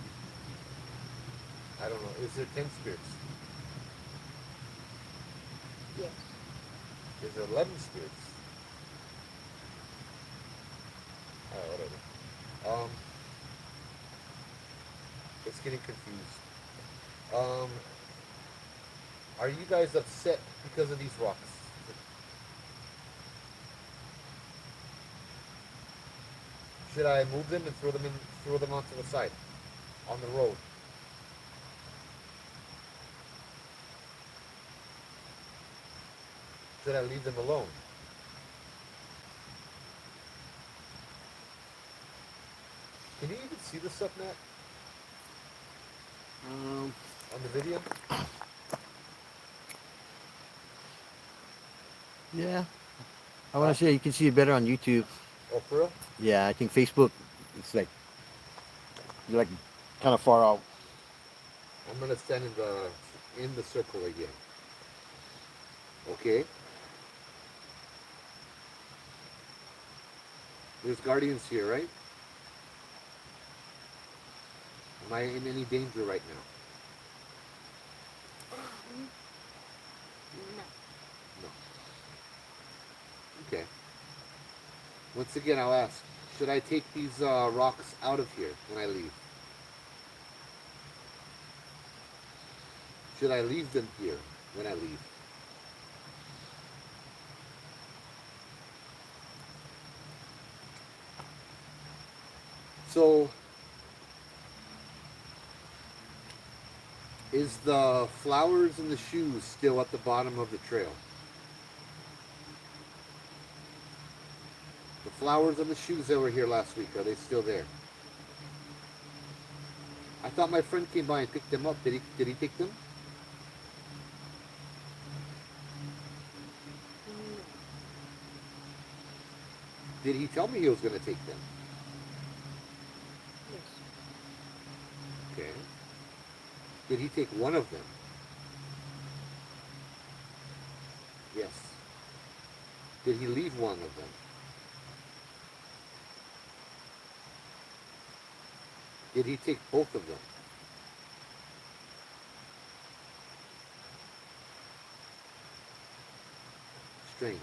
I don't know. Is there 10 spirits? Yes. Is there 11 spirits? Whatever. It's getting confused. Are you guys upset because of these rocks? Should I move them and throw them onto the side, on the road? Should I leave them alone? Can you even see this stuff, Matt, on the video? Yeah. I want to say you can see it better on YouTube. Oh, for real? Yeah, I think Facebook, it's like, you're like kind of far out. I'm gonna stand in the circle again. Okay. There's guardians here, right? Am I in any danger right now? No. No. Okay. Once again, I'll ask, should I take these rocks out of here when I leave? Should I leave them here when I leave? So, is the flowers and the shoes still at the bottom of the trail? The flowers and the shoes that were here last week, are they still there? I thought my friend came by and picked them up. Did he take them? No. Did he tell me he was going to take them? Yes. Okay. Did he take one of them? Yes. Did he leave one of them? Did he take both of them? Strange.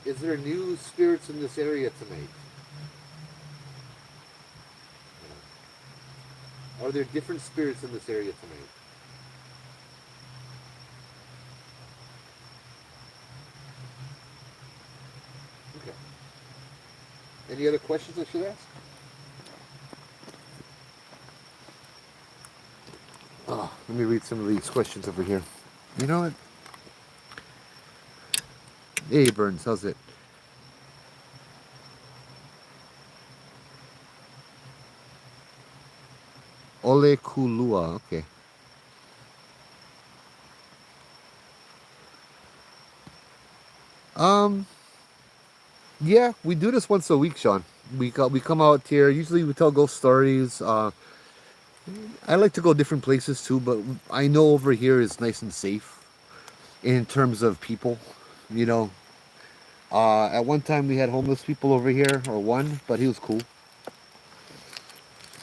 Is there new spirits in this area tonight? Are there different spirits in this area tonight? Okay. Any other questions I should ask? Oh, let me read some of these questions over here. You know what? Hey, Burns, how's it? Ole Kulua, okay. Um, yeah, we do this once a week, Sean. We come out here. Usually, we tell ghost stories. I like to go different places too, but I know over here is nice and safe in terms of people. You know, at one time we had homeless people over here, or one, but he was cool.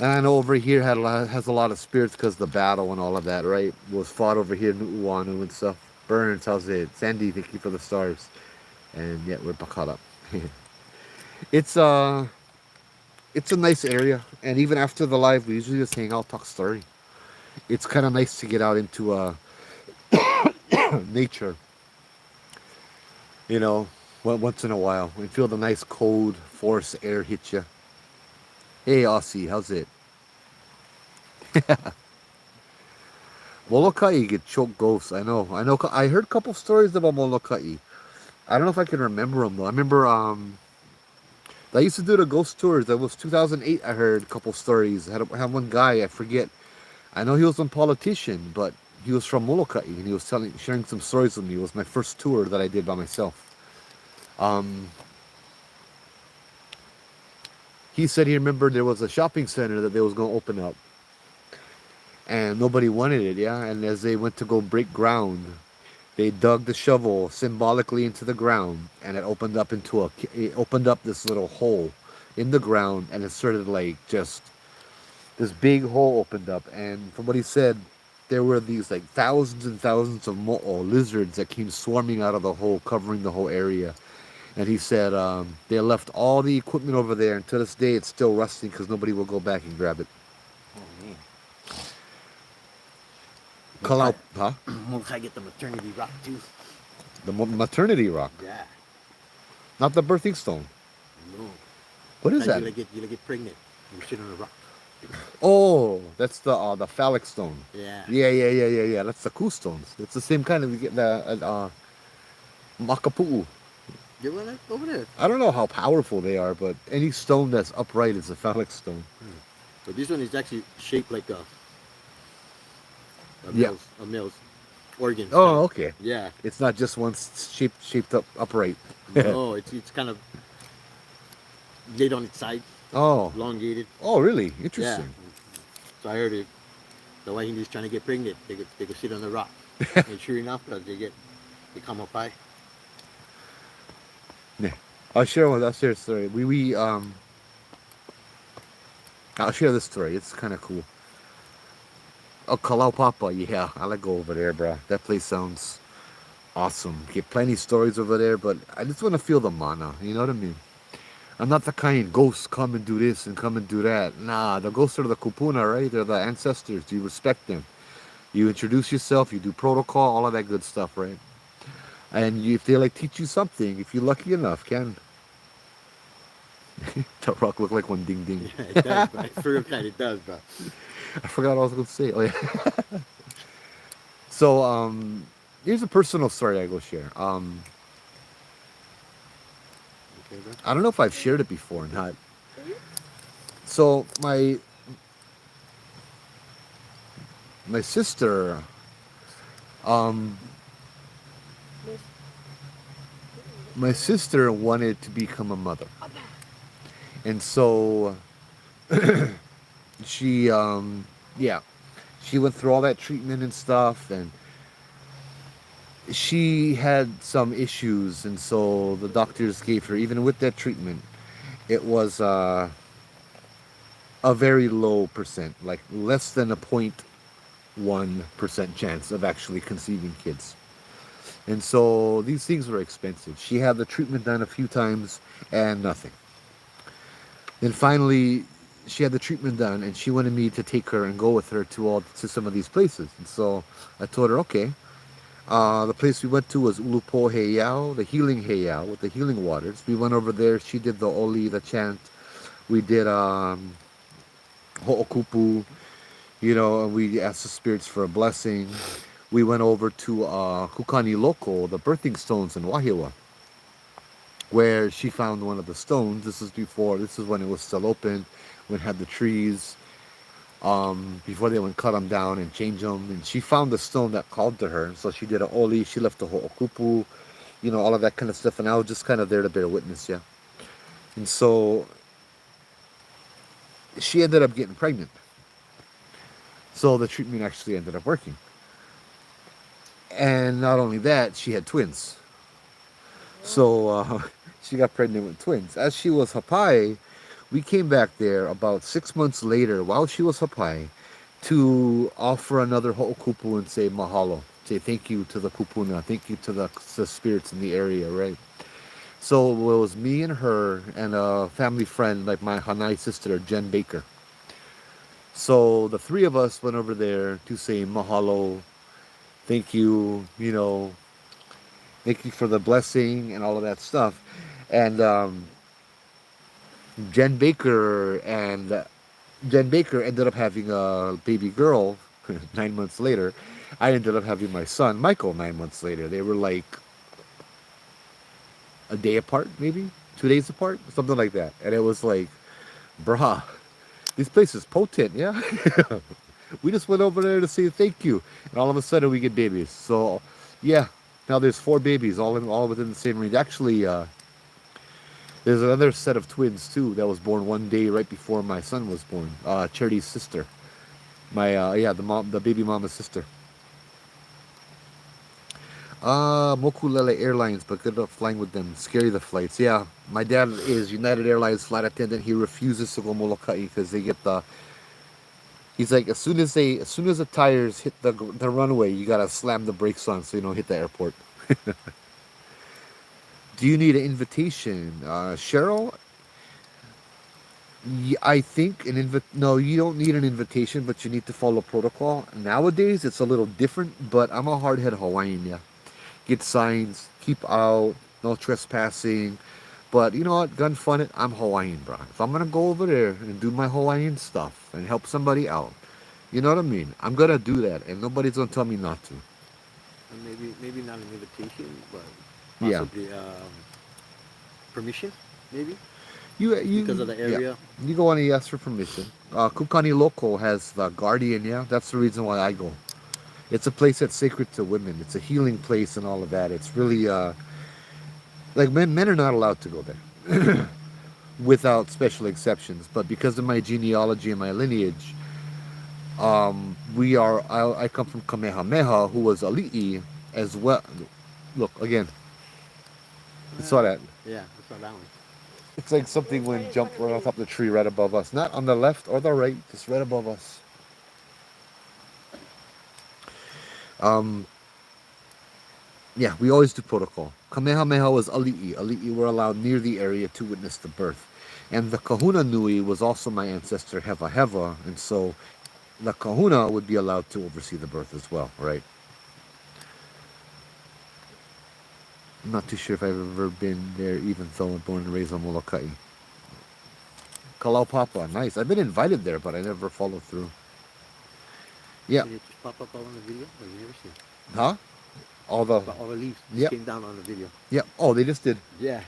And I know over here has a lot of spirits because the battle and all of that, right? Was fought over here in Uanu and stuff. Burns, how's it? Sandy, thank you for the stars. And yeah, we're caught up. it's it's a nice area, and even after the live, we usually just hang out, talk story. It's kind of nice to get out into nature, you know, once in a while, and feel the nice cold forest air hit you. Hey, Aussie, how's it? Molokai get choked ghosts. I know. I know. I heard a couple stories about Molokai. I don't know if I can remember them though. I remember I used to do the ghost tours. That was 2008. I heard a couple stories. I had one guy. I forget. I know he was a politician, but he was from Molokai, and he was sharing some stories with me. It was my first tour that I did by myself. Um, he said he remembered there was a shopping center that they was going to open up, and nobody wanted it. Yeah, and as they went to go break ground, they dug the shovel symbolically into the ground, and it opened up this little hole in the ground, and it started like just this big hole opened up, and from what he said, there were these like thousands and thousands of mo'o lizards that came swarming out of the hole, covering the whole area. And he said they left all the equipment over there, and to this day it's still rusting because nobody will go back and grab it. Oh man. Call out, huh? Molokai get the maternity rock too. The maternity rock, Yeah. not the birthing stone. No. What is that? You'll get pregnant. You sit on a rock. Oh, that's the phallic stone. Yeah. Yeah. That's the ku stones. It's the same kind of we get the makapu'u. You want that over there? I don't know how powerful they are, but any stone that's upright is a phallic stone. But this one is actually shaped like a Yeah. male's organ. Oh, okay. Yeah. It's not just one shaped up upright. No, it's kind of laid on its side, Oh, elongated. oh, really? Yeah. Interesting. So I heard it. The white Indians trying to get pregnant, they could sit on the rock. And sure enough, they come up high. Yeah. I'll share a story. I'll share this story. It's kind of cool. Oh, Kalau Papa, yeah, I like go over there, bro. That place sounds awesome. Get plenty of stories over there, but I just want to feel the mana. You know what I mean? I'm not the kind ghosts come and do this and come and do that. Nah, the ghosts are the kupuna, right? They're the ancestors. You respect them. You introduce yourself. You do protocol, all of that good stuff, right? And if they like teach you something, if you're lucky enough, can. The rock look like one ding ding. Yeah, it does, bro. For real kind, it does, bro. I forgot what I was going to say. Oh yeah. So here's a personal story I go share. Okay, bro. I don't know if I've shared it before or not. So my sister, my sister wanted to become a mother, and so she yeah, she went through all that treatment and stuff, and she had some issues, and so the doctors gave her, even with that treatment, it was a very low percent, like less than a 0.1% chance of actually conceiving kids. And so these things were expensive. She had the treatment done a few times and nothing. Then finally, she had the treatment done, and she wanted me to take her and go with her to some of these places. And so I told her, okay. The place we went to was Ulupo Heiau, the healing Heiau with the healing waters. We went over there. She did the Oli, the chant. We did Ho'okupu, and we asked the spirits for a blessing. We went over to Kukani Loko, the birthing stones in Wahiawa, where she found one of the stones. This is when it was still open, when it had the trees, before they would cut them down and change them. And she found the stone that called to her. So she did a oli, she left a ho'okupu, all of that kind of stuff. And I was just kind of there to bear witness, yeah. And so she ended up getting pregnant. So the treatment actually ended up working. And not only that, she had twins. So she got pregnant with twins. As she was hapai, we came back there about 6 months later while she was hapai to offer another ho'okupu and say mahalo. Say thank you to the kupuna, thank you to the spirits in the area, right? So it was me and her and a family friend, like my Hanai sister, Jen Baker. So the three of us went over there to say mahalo, thank you, thank you for the blessing and all of that stuff. And Jen Baker ended up having a baby girl 9 months later. I ended up having my son Michael 9 months later. They were like a day apart, maybe 2 days apart, something like that. And it was like, brah, this place is potent, yeah. We just went over there to say thank you, and all of a sudden we get babies. So, yeah, now there's 4 babies, all within the same range. Actually, there's another set of twins too that was born one day right before my son was born. Charity's sister, the baby mama's sister. Mokulele Airlines, but good luck flying with them. Scary the flights. Yeah, my dad is United Airlines flight attendant. He refuses to go Molokai because they get the. He's like, as soon as the tires hit the runway, you gotta slam the brakes on so you don't hit the airport. Do you need an invitation, Cheryl? I think no, you don't need an invitation, but you need to follow protocol. Nowadays, it's a little different, but I'm a hardhead Hawaiian, yeah. Get signs, keep out, no trespassing. But you know what? Gun fun it. I'm Hawaiian, bro. If I'm gonna go over there and do my Hawaiian stuff and help somebody out, you know what I mean? I'm gonna do that, and nobody's gonna tell me not to. And maybe not an invitation, but Yeah. possibly permission, maybe You because of the area. Yeah. You go on and ask for permission. Kukani Loco has the guardian, yeah. That's the reason why I go. It's a place that's sacred to women. It's a healing place and all of that. It's really like men are not allowed to go there without special exceptions. But because of my genealogy and my lineage, I come from Kamehameha, who was Ali'i as well. Look again. You saw that. Yeah, I saw that one. It's like something when jumped right on top of the tree right above us. Not on the left or the right, just right above us. Yeah, we always do protocol. Kamehameha was Ali'i. Ali'i were allowed near the area to witness the birth. And the Kahuna Nui was also my ancestor Heva Heva, and so the Kahuna would be allowed to oversee the birth as well, right? I'm not too sure if I've ever been there, even though I'm born and raised on Molokai. Kalau Papa, nice. I've been invited there, but I never followed through. Yeah. Did it just pop up on the video? Or you never seen? Huh? All the leaves Yep. came down on the video. Yeah. Oh, they just did. Yeah.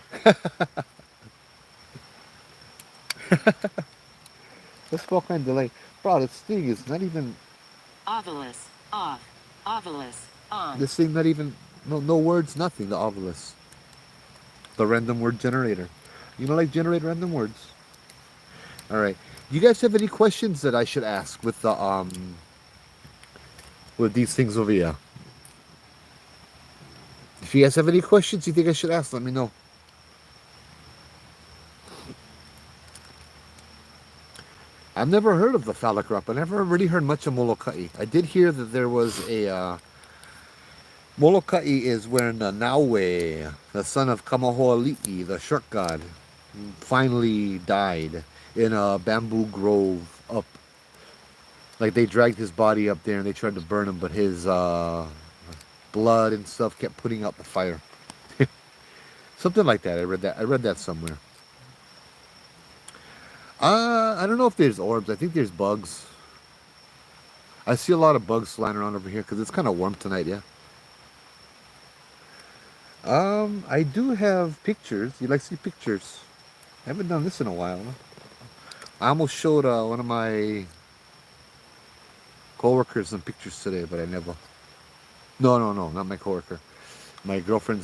Let's go kind of delay. Bro, this thing is not even. Ovilus off. Ovilus on. This thing not even. No words, nothing. The Ovilus. The random word generator. You know, like generate random words. All right. You guys have any questions that I should ask with the with these things over here? If you guys have any questions you think I should ask, let me know. I've never heard of the phallic rap. I never really heard much of Molokai. I did hear that there was a Molokai is when Naue, the son of Kamahoali'i, the shark god, finally died in a bamboo grove up. Like they dragged his body up there and they tried to burn him, but his blood and stuff kept putting out the fire. Something like that. I read that. I read that somewhere. I don't know if there's orbs. I think there's bugs. I see a lot of bugs flying around over here because it's kind of warm tonight. Yeah. I do have pictures. You like to see pictures? I haven't done this in a while. Huh? I almost showed one of my coworkers some pictures today, but I never. No, not my coworker. My girlfriend.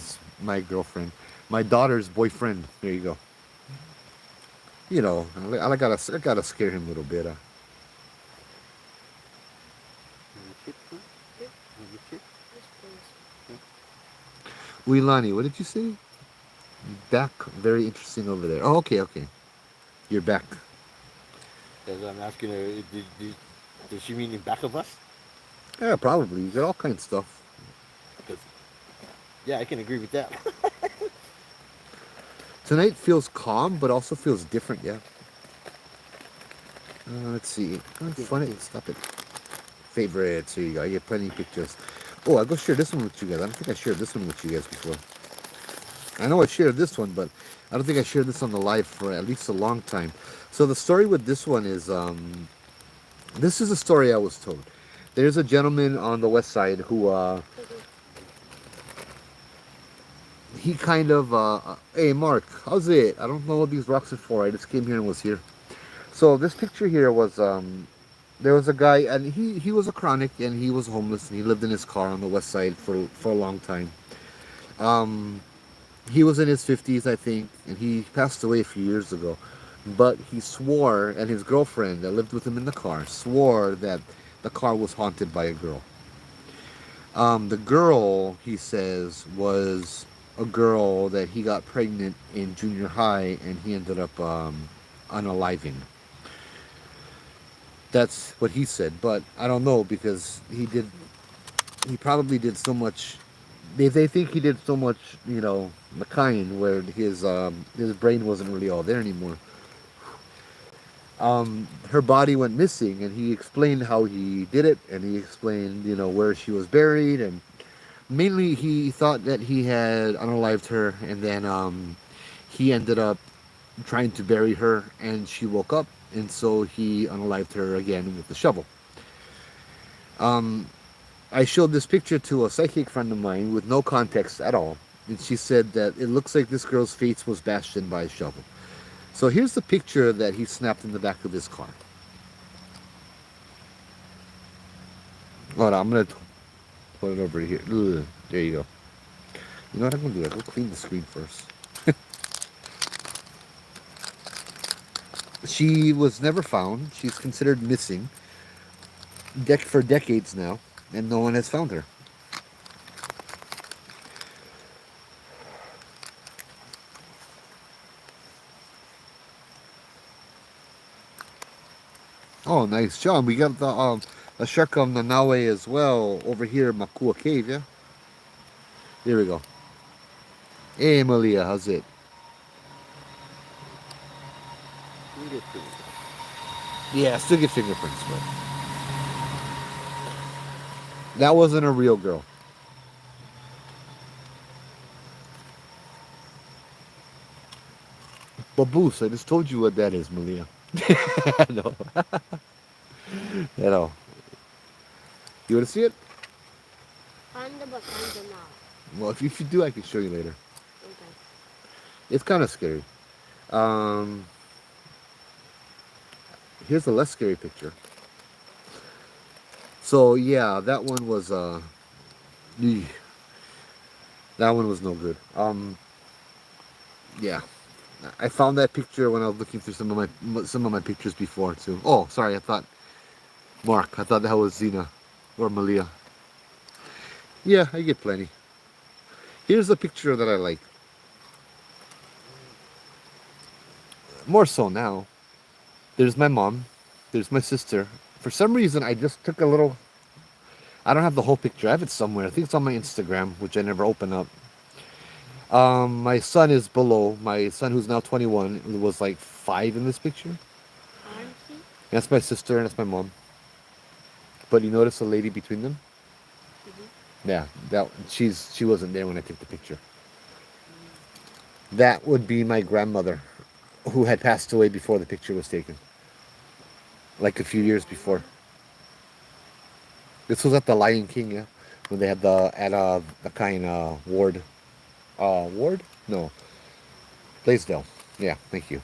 My daughter's boyfriend. There you go. You know, I gotta scare him a little bit. Uilani, what did you say? Back, very interesting over there. Oh, okay. You're back. As I'm asking her, does she mean in back of us? Yeah, probably. You got all kinds of stuff. Yeah, I can agree with that. Tonight feels calm, but also feels different, yeah. Let's see. Oh, funny. Stop it. Favorites. Here you go. I get plenty of pictures. Oh, I'll go share this one with you guys. I don't think I shared this one with you guys before. I know I shared this one, but I don't think I shared this on the live for at least a long time. So the story with this one is, this is a story I was told. There's a gentleman on the west side who, he kind of, hey Mark, how's it? I don't know what these rocks are for. I just came here and was here. So this picture here was, there was a guy, and he was a chronic, and he was homeless, and he lived in his car on the west side for a long time. He was in his 50s, I think, and he passed away a few years ago. But he swore, and his girlfriend that lived with him in the car swore that the car was haunted by a girl. The girl, he says, was a girl that he got pregnant in junior high, and he ended up unaliving. That's what he said, but I don't know because he probably did so much. They think he did so much, you know, McKine, where his brain wasn't really all there anymore. Her body went missing, and he explained how he did it, and he explained, you know, where she was buried, and mainly he thought that he had unalived her, and then he ended up trying to bury her, and she woke up, and so he unalived her again with the shovel. I showed this picture to a psychic friend of mine with no context at all, and she said that it looks like this girl's fate was bashed in by a shovel. So here's the picture that he snapped in the back of his car. Hold on, I'm gonna put it over here. Ugh, there you go. You know what I'm gonna do? I'll go clean the screen first. She was never found. She's considered missing for decades now, and no one has found her. Oh, nice, John. We got the shark of Nanawe as well over here in Makua Cave, yeah? There we go. Hey, Malia, how's it? Yeah, still get fingerprints, but that wasn't a real girl. Baboose, I just told you what that is, Malia. No. You know. You want to see it? Kinda, but kinda not. Well, if you do, I can show you later. Okay. It's kind of scary. Here's a less scary picture. So yeah, that one was that one was no good. Yeah, I found that picture when I was looking through some of my pictures before too. Oh, sorry, I thought that was Zena or Malia. Yeah, I get plenty. Here's a picture that I like. More so now. There's my mom. There's my sister. For some reason, I just took a little. I don't have the whole picture. I have it somewhere. I think it's on my Instagram, which I never open up. My son is below. My son, who's now 21, was like 5 in this picture. Honestly, That's my sister and that's my mom. But you notice the lady between them? Yeah, that she wasn't there when I took the picture. That would be my grandmother, who had passed away before the picture was taken, like a few years before. This was at the Lion King, yeah, when they had the kind ward, ward? No, Blaisdell. Yeah, thank you.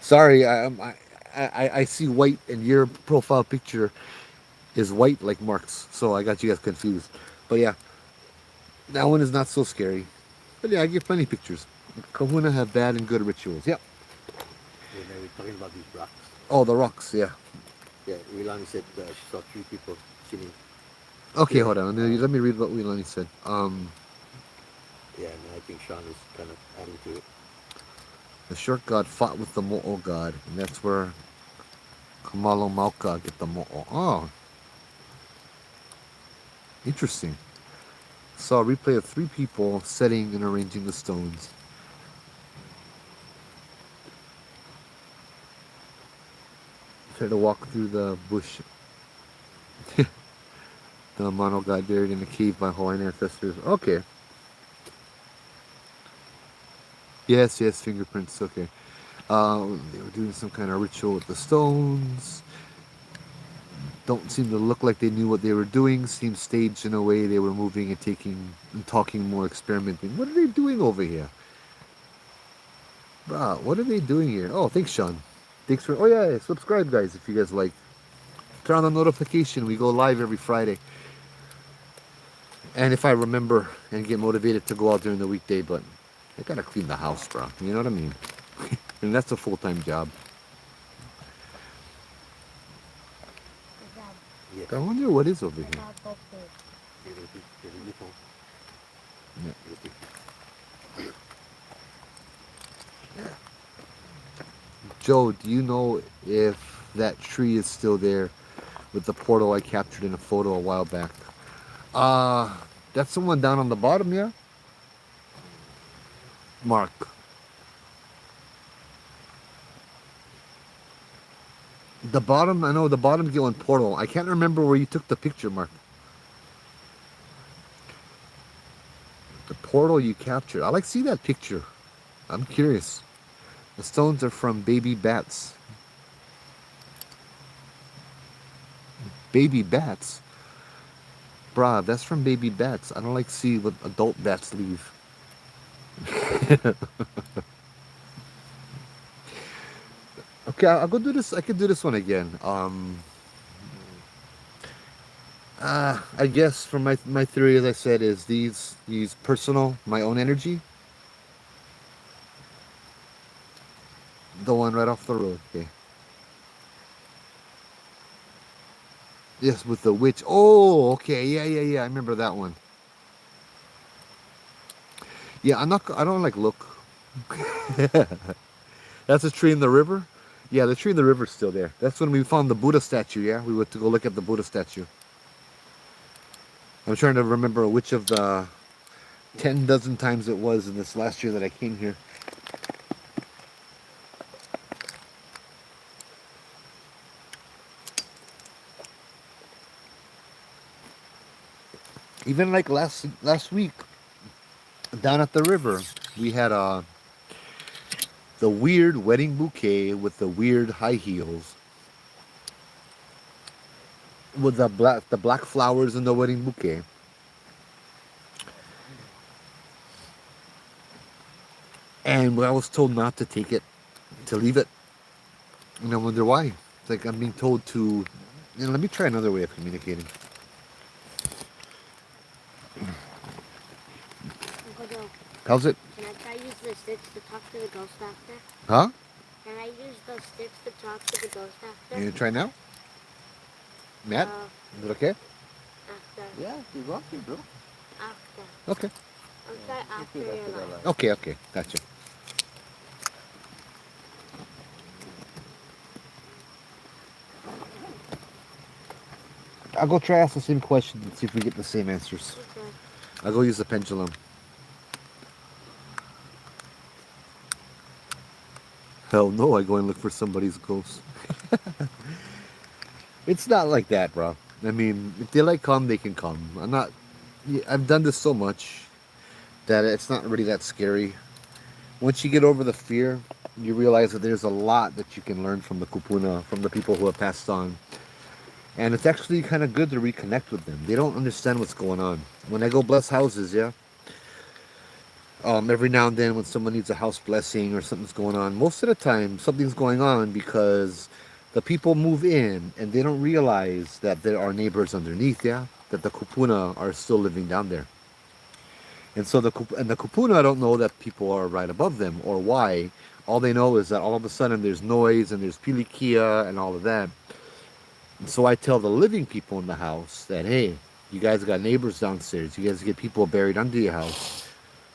Sorry, I see white, and your profile picture is white like Mark's, so I got you guys confused. But yeah, that one is not so scary. But yeah, I get plenty of pictures. Kahuna have bad and good rituals. Yep. And then we're talking about these rocks. Oh, the rocks. Yeah. Yeah, Milani said she saw 3 people sitting. Okay, hold on. Let me read what Wilani said. Yeah, and I think Sean is kind of adding to it. The short god fought with the Mo'o god, and that's where Kamalo Mauka get the Mo'o. Oh, interesting. Saw a replay of 3 people setting and arranging the stones. Tried to walk through the bush. The Mono got buried in a cave by Hawaiian ancestors. Okay. Yes, fingerprints. Okay. They were doing some kind of ritual with the stones. Don't seem to look like they knew what they were doing. Seemed staged in a way. They were moving and taking and talking more, experimenting. What are they doing over here? Bruh, what are they doing here? Oh, thanks, Sean. Thanks for. Oh, yeah, subscribe, guys, if you guys like. Turn on the notification. We go live every Friday. And if I remember and get motivated to go out during the weekday, but I gotta clean the house, bro. You know what I mean? And that's a full-time job. Yeah. I wonder what is over here. Yeah. Joe, do you know if that tree is still there with the portal I captured in a photo a while back? That's someone down on the bottom, yeah? Mark. The bottom, I know the bottom Gillen portal. I can't remember where you took the picture, Mark. The portal you captured. I like to see that picture. I'm curious. The stones are from baby bats. Baby bats? Bruh, that's from baby bats. I don't like to see what adult bats leave. Okay, I'll go do this. I can do this one again. I guess from my theory, as I said, is these personal, my own energy. The one right off the road. Okay. Yes, with the witch. Oh, okay. Yeah. I remember that one. Yeah, I'm not. I don't like look. That's a tree in the river. Yeah, the tree in the river's still there. That's when we found the Buddha statue. Yeah, we went to go look at the Buddha statue. I'm trying to remember which of the 10 dozen times it was in this last year that I came here. Even like last week, down at the river, we had the weird wedding bouquet with the weird high heels, with the black flowers in the wedding bouquet. And I was told not to take it, to leave it. And I wonder why. It's like I'm being told to. Let me try another way of communicating. Uncle Joe, How's it? can I try use the sticks to talk to the ghost after? Huh? Can I use the sticks to talk to the ghost after? You gonna try now? Matt? Is it okay? After. Yeah, you're rocking, bro. After. Okay. I'll try after That's your what I life. like. Okay, okay. Gotcha. I'll go try ask the same question and see if we get the same answers. Okay. I'll go use the pendulum. Hell no, I go and look for somebody's ghost. It's not like that, bro. I mean, if they like come, they can come. I'm not. I've done this so much that it's not really that scary. Once you get over the fear, you realize that there's a lot that you can learn from the kupuna, from the people who have passed on. And it's actually kind of good to reconnect with them. They don't understand what's going on. When I go bless houses, yeah, every now and then when someone needs a house blessing or something's going on, most of the time something's going on because the people move in and they don't realize that there are neighbors underneath, yeah, that the kupuna are still living down there. And so the kupuna don't know that people are right above them or why. All they know is that all of a sudden there's noise and there's pilikia and all of that. And so I tell the living people in the house that, hey, you guys got neighbors downstairs. You guys get people buried under your house.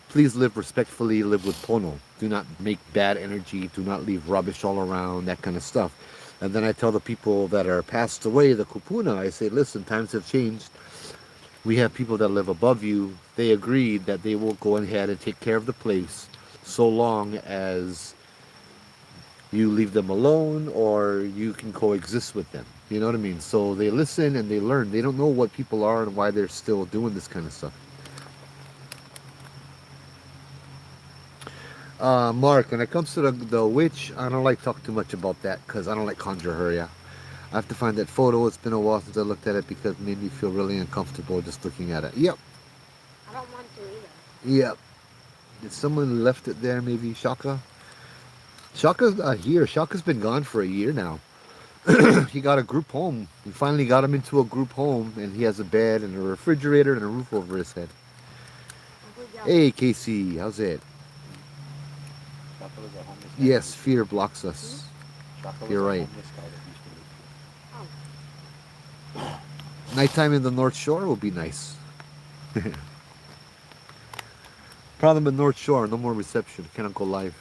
Please live respectfully, live with pono. Do not make bad energy. Do not leave rubbish all around, that kind of stuff. And then I tell the people that are passed away, the kupuna, I say, listen, times have changed. We have people that live above you. They agreed that they will go ahead and take care of the place so long as you leave them alone or you can coexist with them. You know what I mean? So they listen and they learn. They don't know what people are and why they're still doing this kind of stuff. Mark, when it comes to the witch, I don't like talk too much about that because I don't like conjure her. Yeah, I have to find that photo. It's been a while since I looked at it because it made me feel really uncomfortable just looking at it. Yep, I don't want to either. yep. Did someone left it there? Maybe Shaka. Shaka's not here. Shaka's been gone for a year now. He got a group home. We finally got him into a group home, and he has a bed and a refrigerator and a roof over his head. Uncle John. Hey, Casey, how's it? Shaka was a homeless guy. Yes, fear blocks us. Shaka was You're a right. homeless guy that used to live here. Oh. Nighttime in the North Shore will be nice. Problem with North Shore, no more reception. Cannot go live.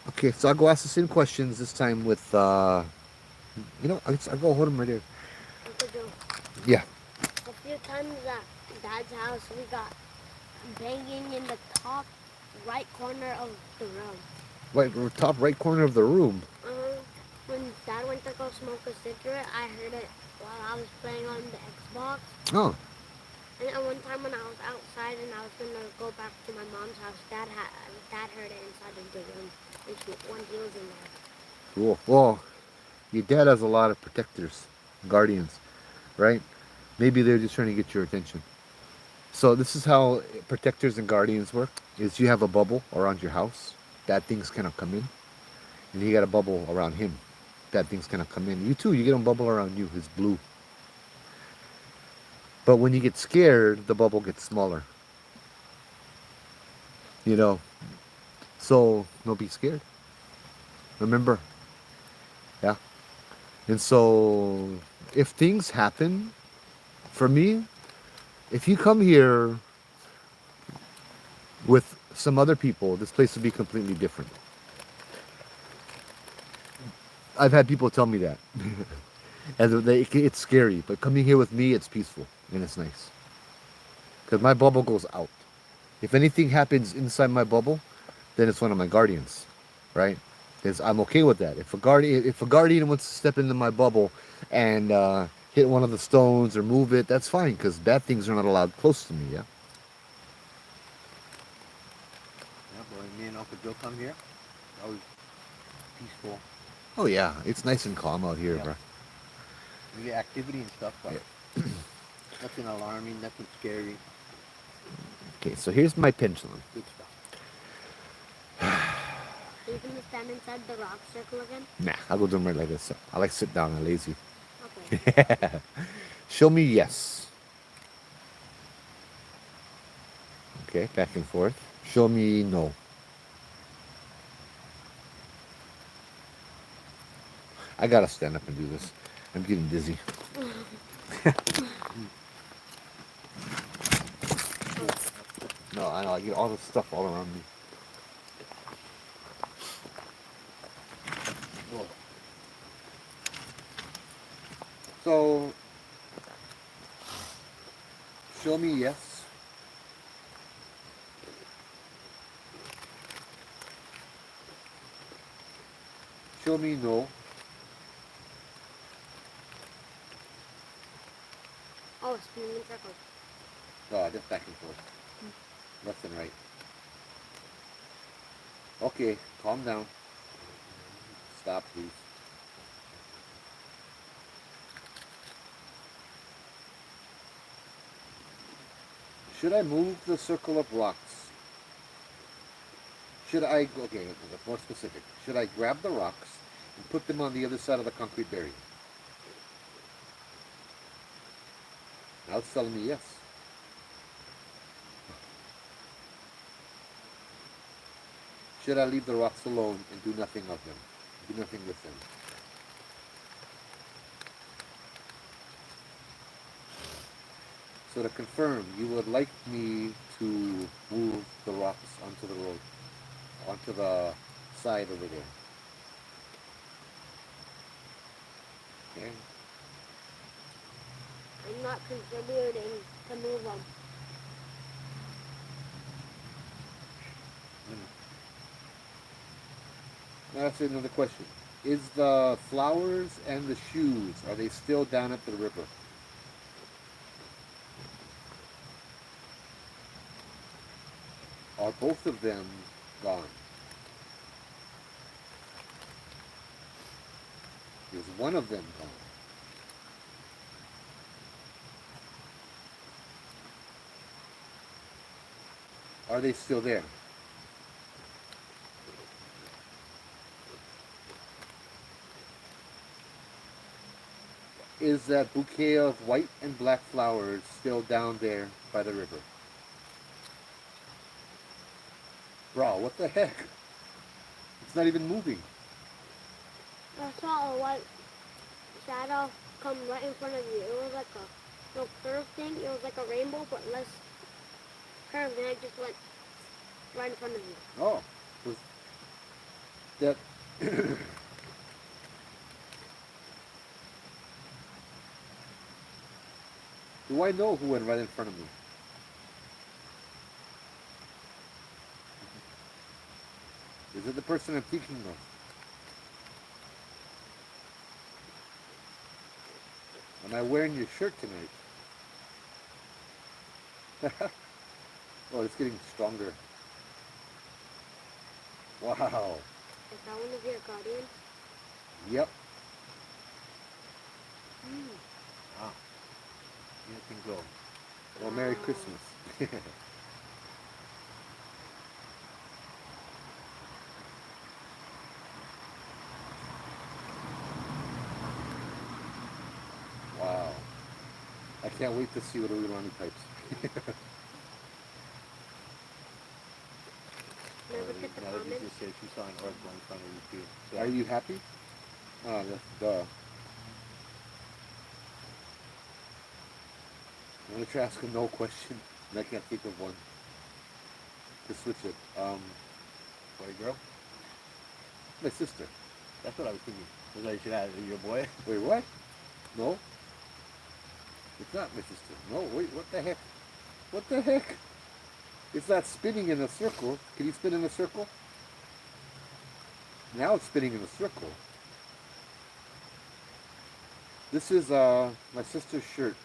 Okay, so I'll go ask the same questions this time with, I'll go hold him right here. Uncle Joe. Yeah. A few times at Dad's house, we got banging in the top right corner of the room. Right, top right corner of the room. When Dad went to go smoke a cigarette, I heard it while I was playing on the Xbox. Oh, And then one time when I was outside and I was gonna go back to my mom's house, Dad heard it inside of the room when he was in there. cool. Well, your dad has a lot of protectors, guardians, right? Maybe they're just trying to get your attention. So this is how protectors and guardians work: is you have a bubble around your house, bad things cannot come in, and you got a bubble around him, bad things cannot come in. You too, you get a bubble around you, it's blue. But when you get scared, the bubble gets smaller. You know, so don't be scared. Remember, yeah. And so if things happen, for me, if you come here with some other people, this place would be completely different. I've had people tell me that. And it's scary, but coming here with me, it's peaceful and it's nice. Because my bubble goes out. If anything happens inside my bubble, then it's one of my guardians, right? Because I'm okay with that. If a guardian wants to step into my bubble and hit one of the stones or move it, that's fine. Because bad things are not allowed close to me. Yeah. Yeah, but when me and Uncle Joe come here, it's always peaceful. Oh yeah, it's nice and calm out here, Yeah. bro. We get activity and stuff, but nothing alarming, nothing scary. Okay, so here's my pendulum. Good stuff. Are you gonna stand inside the rock circle again? Nah, I'll go do them right like this. I like sit down. I'm lazy. Okay. Show me yes. Okay, back and forth. Show me no. I gotta stand up and do this. I'm getting dizzy. No, I know. I get all this stuff all around me. Oh, So, show me yes. Show me no. Oh, spinning in circles. Just back and forth. Left and right. Okay, calm down. Stop, please. Should I move the circle of rocks? Should I, okay, that's more specific. Should I grab the rocks and put them on the other side of the concrete barrier? Now it's telling me yes. Should I leave the rocks alone and do nothing of them? Do nothing with them? So to confirm, you would like me to move the rocks onto the road, onto the side over there. Okay. I'm not contributing to move them. Now that's another question. Is the flowers and the shoes, are they still down at the river? Are both of them gone? Is one of them gone? Are they still there? Is that bouquet of white and black flowers still down there by the river? Bro, what the heck? It's not even moving. I saw a white shadow come right in front of you. It was like a little curved thing. It was like a rainbow, but less curved, and it just went right in front of you. Oh, was that do I know who went right in front of me? Is it the person I'm thinking of? Am I wearing your shirt tonight? Oh, it's getting stronger. Wow. Is that one of your guardians? Yep. wow. Anything go. Well, Merry Christmas. Wow. I can't wait to see what Ulani types. Never hit the Now that you comments. just said you saw an orb go in front of you too. So Are you happy? Oh, that's duh. I'm gonna try to ask a no question, and I can't think of one. To switch it. boy, girl. My sister. That's what I was thinking. Was that you should have your boy? Wait, what? No. It's not my sister. No, wait, what the heck? What the heck? It's not spinning in a circle. Can you spin in a circle? Now it's spinning in a circle. This is my sister's shirt.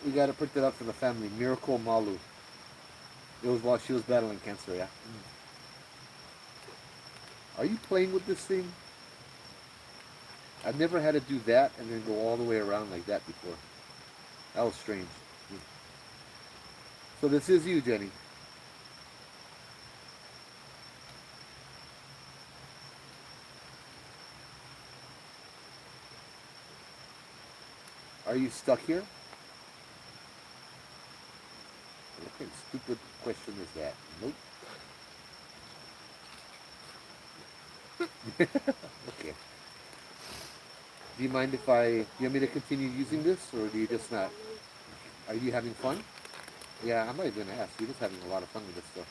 We got it printed up for the family. Miracle Malu. It was while she was battling cancer, yeah. Are you playing with this thing? I've never had to do that and then go all the way around like that before. That was strange. So this is you, Jenny. Are you stuck here? What kind of stupid question is that? Nope. Okay. Do you mind if do you want me to continue using this, or do you just not? Are you having fun? Yeah, I'm not even gonna ask. You're just having a lot of fun with this stuff.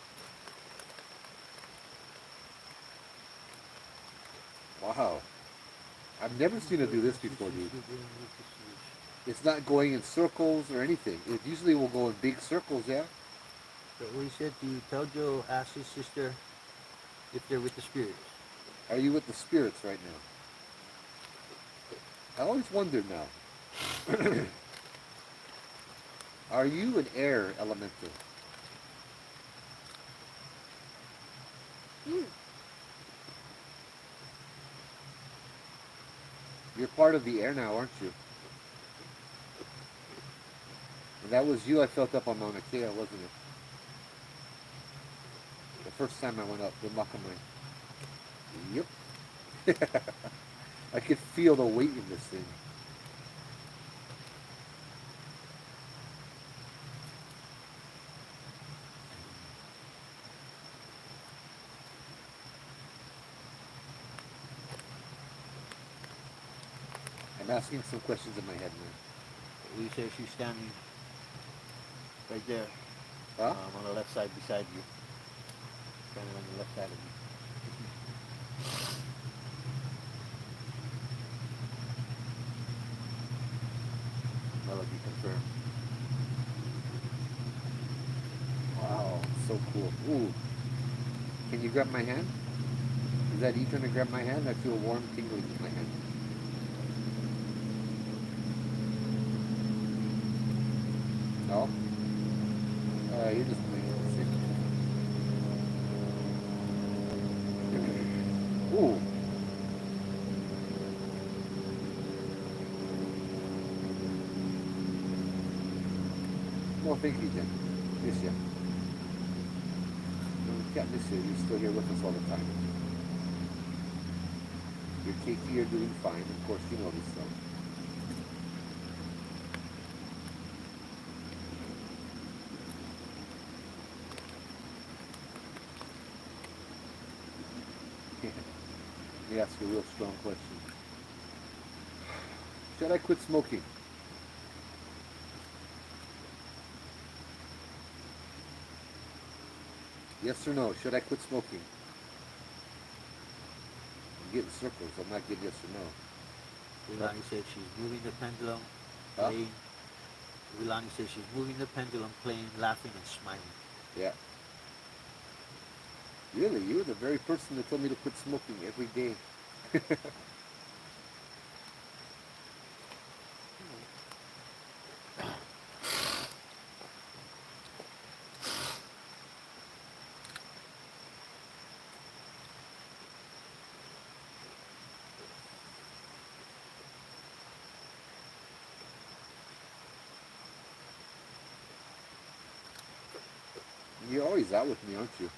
Wow. I've never seen her do this before, dude. It's not going in circles or anything. It usually will go in big circles, yeah? So we said to tell Joe, ask his sister if they're with the spirits. Are you with the spirits right now? I always wondered now. Are you an air elemental? Hmm. You're part of the air now, aren't you? And that was you I felt up on Mauna Kea, wasn't it? The first time I went up with Makamai. Yep. I could feel the weight in this thing. I'm asking some questions in my head now. We said she's standing right there, Huh? on the left side beside you. Standing on the left side of you. Melody confirmed. Wow, so cool. Ooh. Can you grab my hand? Is that you trying to grab my hand? I feel warm tingling in my hand. No? You're just playing it. Ooh. Well, thank you, Jen. Miss you. We can't miss you. You're still here with us all the time. Your Kiki, you're doing fine. Of course, you know this stuff. Let me ask you a real strong question. Should I quit smoking? Yes or no? Should I quit smoking? I'm getting circles. I'm not getting yes or no. Wilani said she's moving the pendulum, Huh? playing. Wilani said she's moving the pendulum, playing, laughing, and smiling. Yeah. Really? You're the very person that told me to quit smoking every day. You're always out with me, aren't you?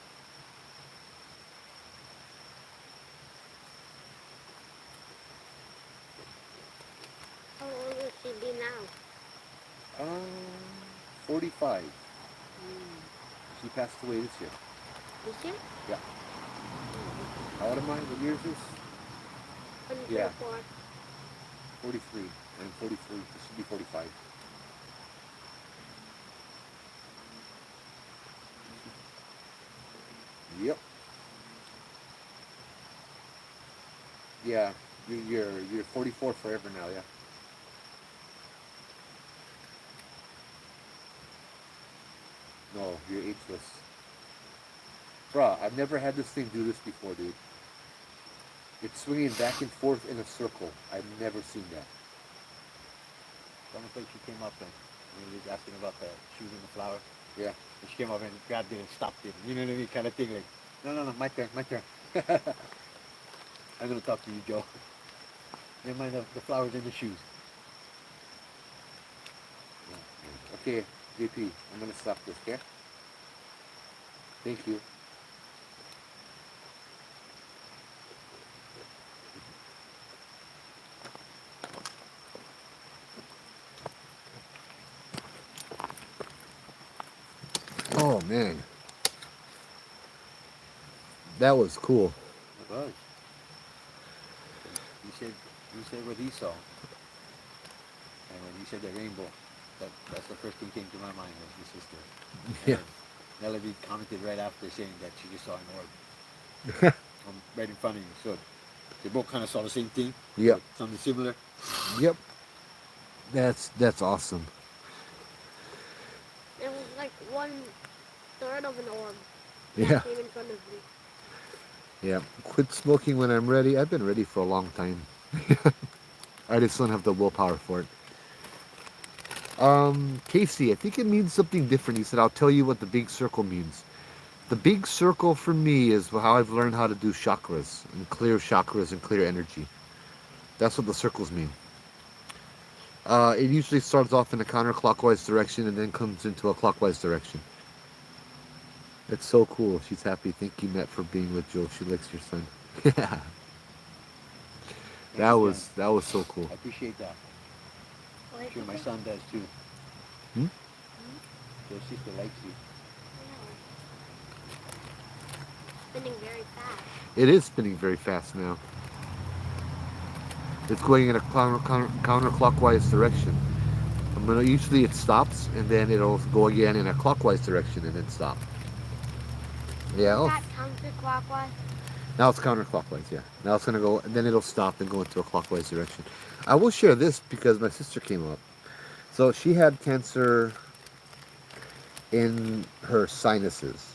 How old will she be now? 45. She passed away this year. This year? Yeah. How old am I? What year is this? Yeah. 104. 43. I'm 43. This should be 45. Yep. Yeah. You're 44 forever now, yeah. No, you're ageless. Bruh, I've never had this thing do this before, dude. It's swinging back and forth in a circle. I've never seen that. It's almost like she came up and we was asking about the choosing the flower. Yeah. And she came up and grabbed it and stopped it. You know what I mean? Kind of thing. Like, no, my turn, my turn. I'm gonna talk to you, Joe. Never mind the flowers in the shoes. Okay, JP, I'm gonna stop this, okay? Thank you. Oh man, that was cool. It was. You said You said what he saw, and when you said the rainbow, that's the first thing came to my mind was your sister. And Yeah. then Melody commented right after saying that she just saw an orb right in front of you. So they both kind of saw the same thing, Yep. like something similar. Yep. That's awesome. It was like 1/3 of an orb Yeah. that came in front of me. Yeah. Quit smoking when I'm ready. I've been ready for a long time. I just don't have the willpower for it. Casey, I think it means something different. He said, I'll tell you what the big circle means. The big circle for me is how I've learned how to do chakras and clear energy. That's what the circles mean. It usually starts off in a counterclockwise direction and then comes into a clockwise direction. It's so cool. She's happy. Thank you, Matt, for being with Joe. She likes your son. Yeah, Thank you, Jen. that was so cool. I appreciate that. What I'm did sure you my say? son does too. Hmm? Your sister likes you. Yeah. Spinning very fast. It is spinning very fast now. It's going in a counterclockwise direction. Usually it stops and then it'll go again in a clockwise direction and then stop. Yeah. Is that counterclockwise? Now it's counterclockwise, yeah. Now it's gonna go, and then it'll stop and go into a clockwise direction. I will share this because my sister came up. So she had cancer in her sinuses,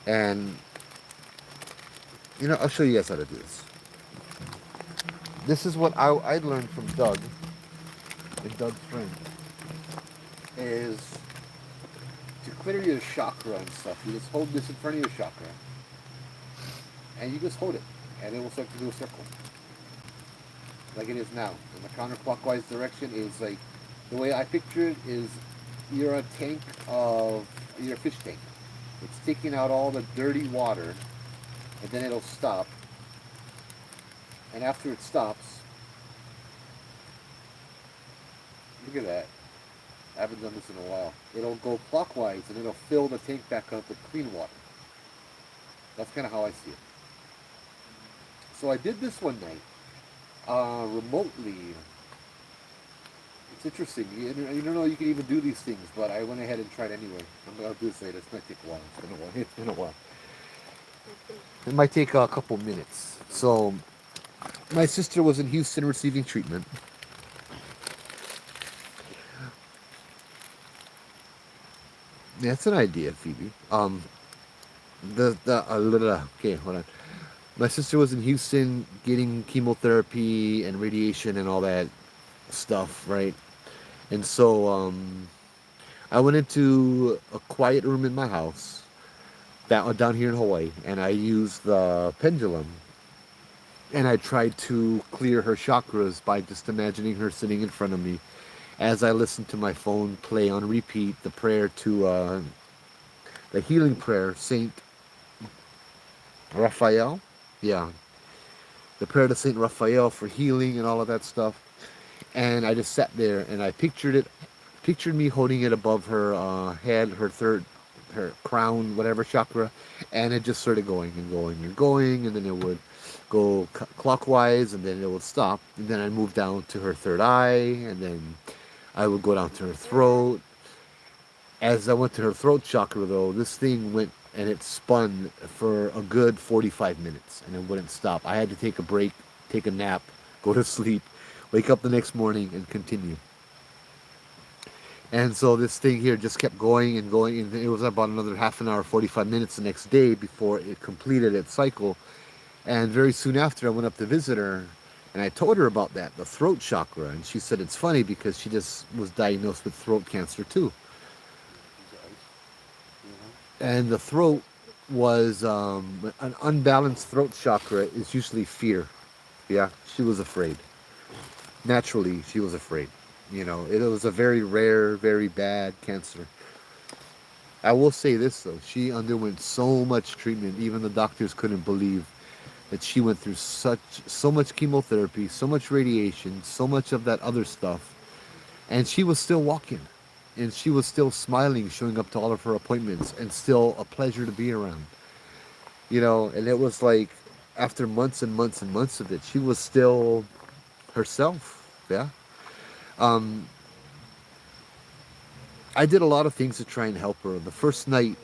and I'll show you guys how to do this. This is what I learned from Doug and Doug's friend is to clear your chakra and stuff. You just hold this in front of your chakra, and you just hold it, and it will start to do a circle. Like it is now. In the counterclockwise direction is like the way I picture it is you're a fish tank. It's taking out all the dirty water and then it'll stop. And after it stops, look at that. I haven't done this in a while. It'll go clockwise and it'll fill the tank back up with clean water. That's kind of how I see it. So I did this one night. Remotely. It's interesting. You don't know you can even do these things, but I went ahead and tried anyway. I'm gonna do this later. It's gonna take a while. It's been a while. It might take a couple minutes. So, my sister was in Houston receiving treatment. That's an idea, Phoebe. Okay, hold on. My sister was in Houston getting chemotherapy and radiation and all that stuff, right? And so I went into a quiet room in my house down here in Hawaii, and I used the pendulum, and I tried to clear her chakras by just imagining her sitting in front of me as I listened to my phone play on repeat the prayer to the healing prayer, Saint Raphael. Yeah, the prayer to Saint Raphael for healing and all of that stuff. And I just sat there and I pictured me holding it above her head, her crown, whatever chakra, and it just started going and going and going, and then it would go clockwise, and then it would stop, and then I'd move down to her third eye, and then I would go down to her throat. As I went to her throat chakra, though, this thing went and it spun for a good 45 minutes, and it wouldn't stop. I had to take a break, take a nap, go to sleep, wake up the next morning, and continue. And so this thing here just kept going and going, and it was about another half an hour, 45 minutes the next day before it completed its cycle. And very soon after, I went up to visit her, and I told her about that, the throat chakra, and she said it's funny because she just was diagnosed with throat cancer too. And the throat was an unbalanced throat chakra is usually fear. Yeah, she was afraid. Naturally, she was afraid. It was a very rare, very bad cancer. I will say this though, she underwent so much treatment, even the doctors couldn't believe that she went through so much chemotherapy, so much radiation, so much of that other stuff, and she was still walking, and she was still smiling, showing up to all of her appointments, and still a pleasure to be around. And it was like after months and months and months of it, she was still herself. Yeah. Um, I did a lot of things to try and help her. The first night,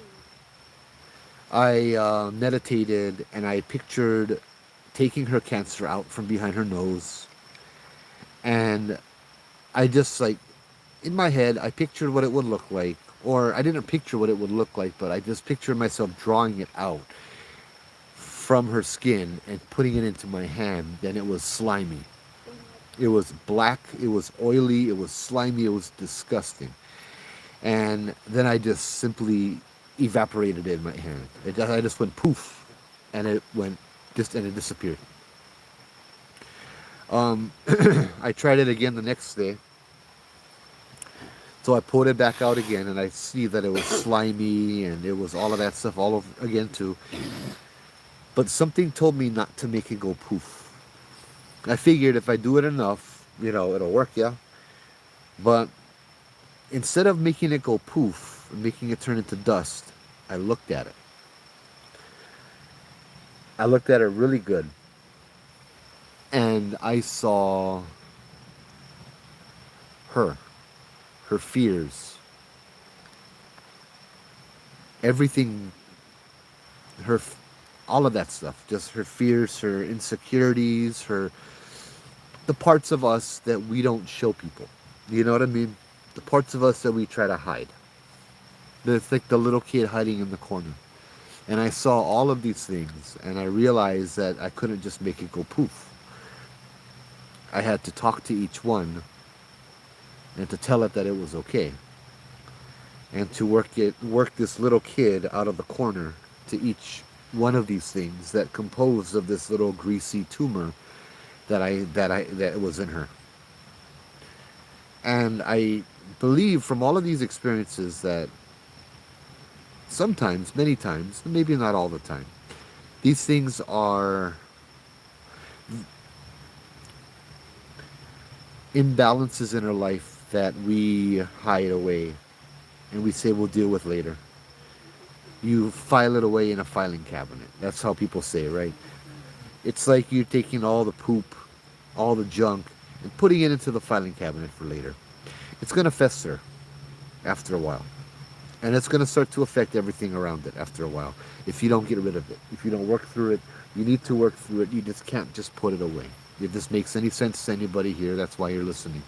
I meditated and I pictured taking her cancer out from behind her nose. And I just like, in my head, I pictured what it would look like. Or I didn't picture what it would look like, but I just pictured myself drawing it out from her skin and putting it into my hand. And it was slimy. It was black, it was oily, it was slimy, it was disgusting. And then I just simply evaporated it in my hand. I just went poof, and it went and it disappeared. Um, I tried it again the next day, so I pulled it back out again, and I see that it was slimy and it was all of that stuff all over again too. But something told me not to make it go poof. I figured if I do it enough, it'll work, yeah. But instead of making it go poof and making it turn into dust, I looked at it. I looked at it really good. And I saw her fears, everything, her, all of that stuff, just her fears, her insecurities, the parts of us that we don't show people. You know what I mean? The parts of us that we try to hide. It's like the little kid hiding in the corner. And I saw all of these things, and I realized that I couldn't just make it go poof. I had to talk to each one and to tell it that it was okay. And to work this little kid out of the corner to each one of these things that composed of this little greasy tumor that was in her. And I believe from all of these experiences that sometimes, many times, maybe not all the time, these things are imbalances in our life that we hide away and we say we'll deal with later. You file it away in a filing cabinet. That's how people say, right? It's like you're taking all the poop, all the junk, and putting it into the filing cabinet for later. It's going to fester after a while. And it's going to start to affect everything around it after a while. If you don't get rid of it, if you don't work through it, you need to work through it. You just can't just put it away. If this makes any sense to anybody here, that's why you're listening.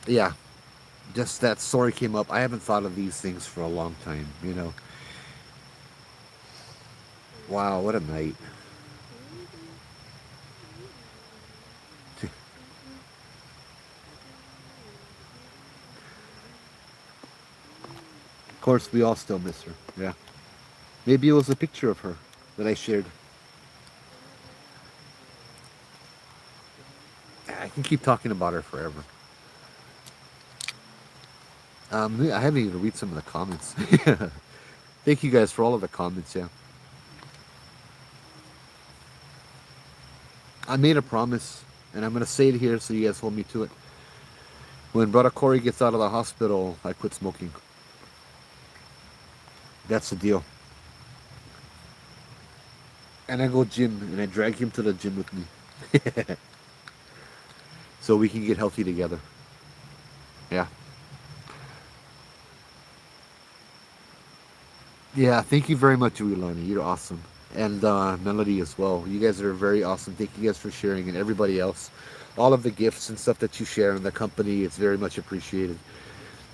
Yeah, just that story came up. I haven't thought of these things for a long time. Wow, what a night. Of course, we all still miss her. Yeah. Maybe it was a picture of her that I shared. I can keep talking about her forever. I haven't even read some of the comments. Thank you guys for all of the comments. Yeah. I made a promise, and I'm gonna say it here so you guys hold me to it. When Brother Corey gets out of the hospital, I quit smoking. That's the deal. And I go gym, and I drag him to the gym with me. So we can get healthy together. Yeah. Yeah, thank you very much, Uilani. You're awesome. And Melody as well. You guys are very awesome. Thank you guys for sharing, and everybody else. All of the gifts and stuff that you share in the company, it's very much appreciated.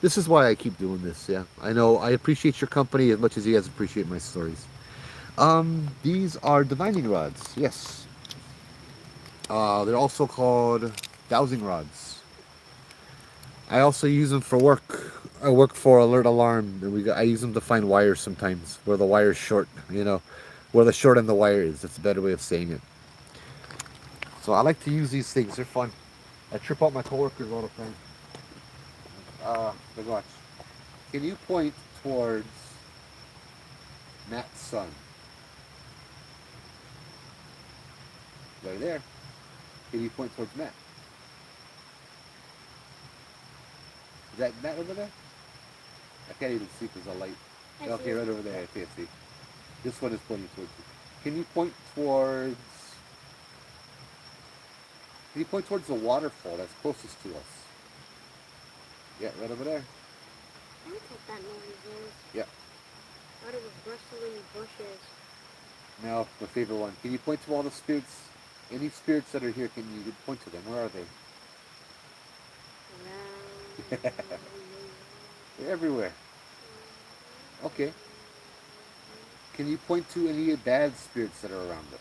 This is why I keep doing this, yeah. I know I appreciate your company as much as you guys appreciate my stories. These are divining rods, yes. They're also called dowsing rods. I also use them for work. I work for Alert Alarm, and I use them to find wires sometimes where the wire's short. Where the short end of the wire is. That's a better way of saying it. So I like to use these things. They're fun. I trip out my coworkers all the time. But watch. Can you point towards Matt's son? Right there. Can you point towards Matt? Is that Matt over there? I can't even see because the light. Okay, right over there. I can't see. This one is pointing towards you. Can you point towards Can you point towards the waterfall that's closest to us? Yeah, right over there. That's what that noise is. Yeah. I thought it was rustling bushes. Now, my favorite one. Can you point to all the spirits? Any spirits that are here, can you point to them? Where are they? They're everywhere. Okay. Can you point to any bad spirits that are around us?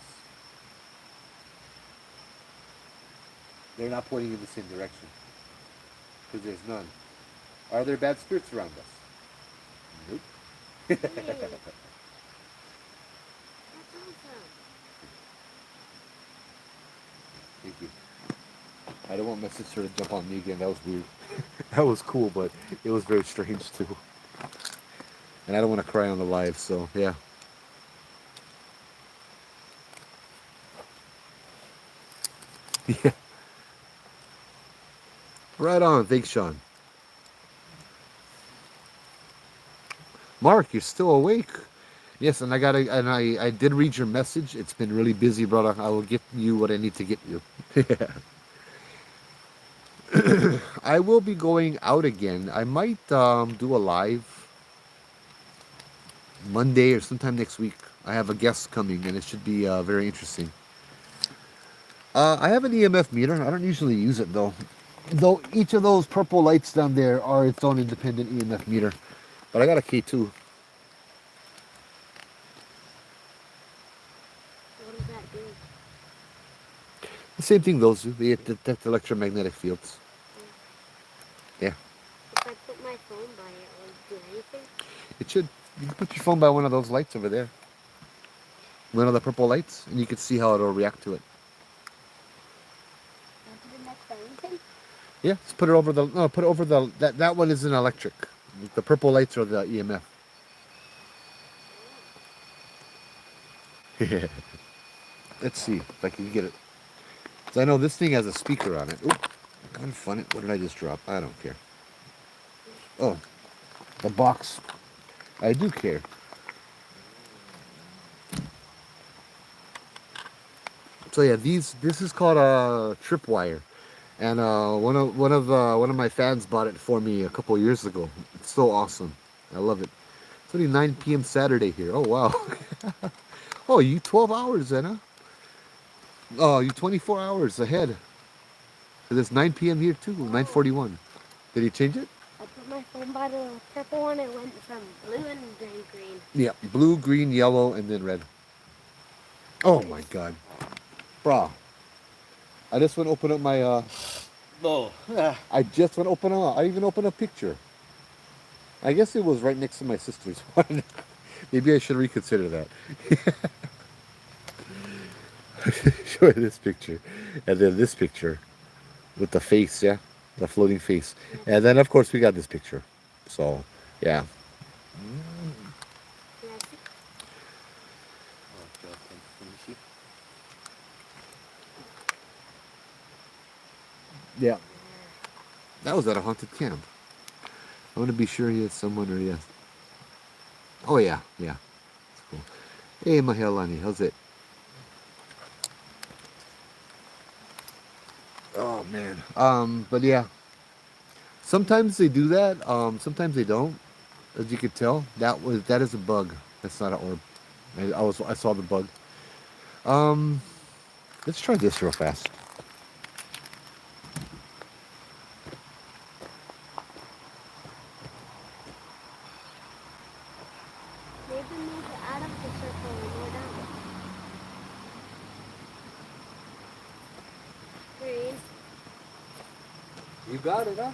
They're not pointing in the same direction. Because there's none. Are there bad spirits around us? Nope. Hey, that's awesome. Thank you. I don't want my sister to jump on me again. That was weird. That was cool, but it was very strange too. And I don't want to cry on the live, so yeah. Yeah. Right on. Thanks, Sean. Mark, you're still awake. Yes, and I did read your message. It's been really busy, brother. I will get you what I need to get you. I will be going out again. I might do a live Monday or sometime next week. I have a guest coming, and it should be very interesting. I have an EMF meter. I don't usually use it though. Though each of those purple lights down there are its own independent EMF meter. But I got a K2. What does that do? The same thing those do. They detect electromagnetic fields. Yeah. If I put my phone by it, will it do anything? It should. You can put your phone by one of those lights over there. One of the purple lights, and you can see how it'll react to it. Does it next to anything? Yeah, just put it over the. No, put it over the. That one is an electric. The purple lights are the EMF. Yeah. Let's see if I can get it. 'Cause I know this thing has a speaker on it. Oop, kind of funny. What did I just drop? I don't care. Oh, the box. I do care. So yeah, this is called a tripwire, and one of my fans bought it for me a couple years ago. It's so awesome. I love it. It's only 9 p.m. Saturday here. Oh wow. Oh, you 12 hours then, huh? Oh, you 24 hours ahead. Cause it's 9 p.m. here too. 9:41. Did he change it? I put my phone by the purple one. It went from blue and then green. Yeah, blue, green, yellow, and then red. Oh my God, brah! I just want to open up my. No. I just want to open up. I even opened a picture. I guess it was right next to my sister's one. Maybe I should reconsider that. Show you this picture, and then this picture with the face, yeah, the floating face, and then of course we got this picture. So yeah, Classic. Oh, God, can you see? yeah. That was at a haunted camp. I want to be sure he has someone or yes. Oh yeah, yeah. That's cool. Hey Mahelani, how's it? Oh man. But yeah. Sometimes they do that. Sometimes they don't. As you could tell, that is a bug. That's not an orb. I saw the bug. Um, let's try this real fast. Maybe move out of the circle and go down. Green. You got it, huh?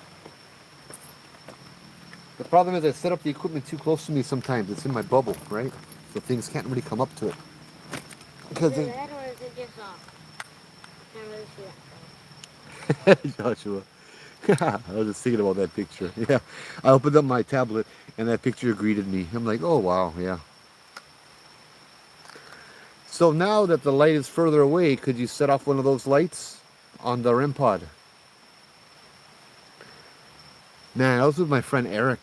The problem is I set up the equipment too close to me sometimes. It's in my bubble, right? So things can't really come up to it. Is Because it red or is it just off? Can't really see that color. Joshua. I was just thinking about that picture. Yeah. I opened up my tablet and that picture greeted me. I'm like, oh wow, yeah. So now that the light is further away, could you set off one of those lights on the REM pod? Man, I was with my friend Eric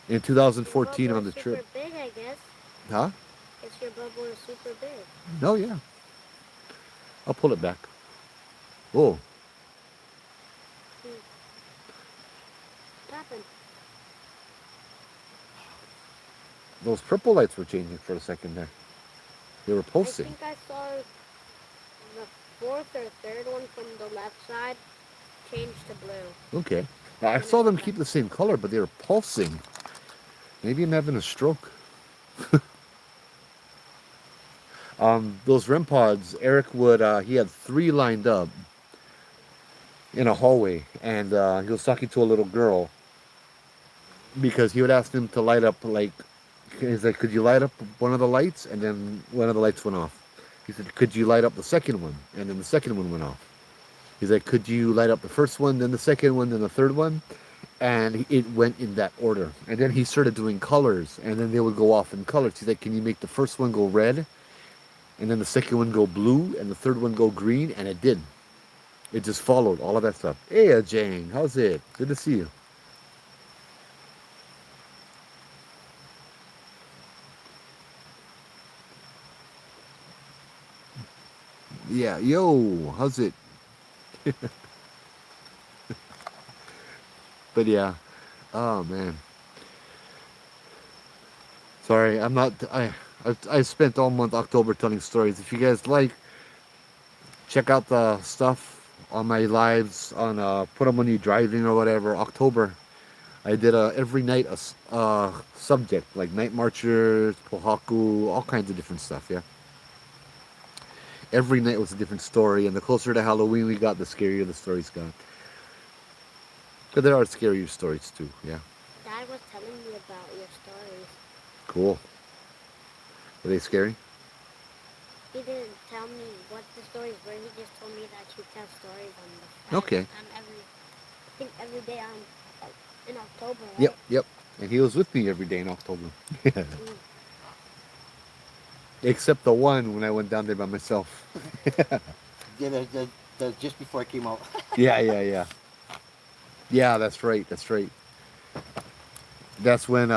in 2014 on the Super trip. big, I guess. Huh? Guess your bubble is super big. Oh yeah. I'll pull it back. Oh, What happened? those purple lights were changing for a second there. They were I pulsing. think I saw the fourth or third one from the left side change to blue. Okay. Now, I saw them keep the same color, but they were pulsing. Maybe I'm having a stroke. Those REM pods, Eric would, he had 3 lined up in a hallway, and he was talking to a little girl because he would ask them to light up, like, he's like, could you light up one of the lights? And then one of the lights went off. He said, could you light up the second one? And then the second one went off. He's like, could you light up the first one, then the second one, then the third one? And it went in that order. And then he started doing colors, and then they would go off in colors. He's like, can you make the first one go red, and then the second one go blue, and the third one go green? And it did. It just followed all of that stuff. Hey, Jane, how's it? Good to see you. Yeah, yo, how's it? But yeah, oh man. Sorry, I'm not. I spent all month October telling stories. If you guys like, check out the stuff on my lives on put them when you're driving or whatever. October, I did every night a subject like night marchers, pohaku, all kinds of different stuff. Yeah, every night was a different story, and the closer to Halloween we got, the scarier the stories got. But there are scarier stories too. Yeah, Dad was telling me about your stories. cool. Were they scary? He didn't tell me what the stories were. He just told me that you tell stories on the Okay. on I think every day on in October, right? Yep, yep. And he was with me every day in October. Mm. Except the one when I went down there by myself. Yeah, just before I came out. Yeah, yeah, yeah. Yeah, that's right, that's right. That's when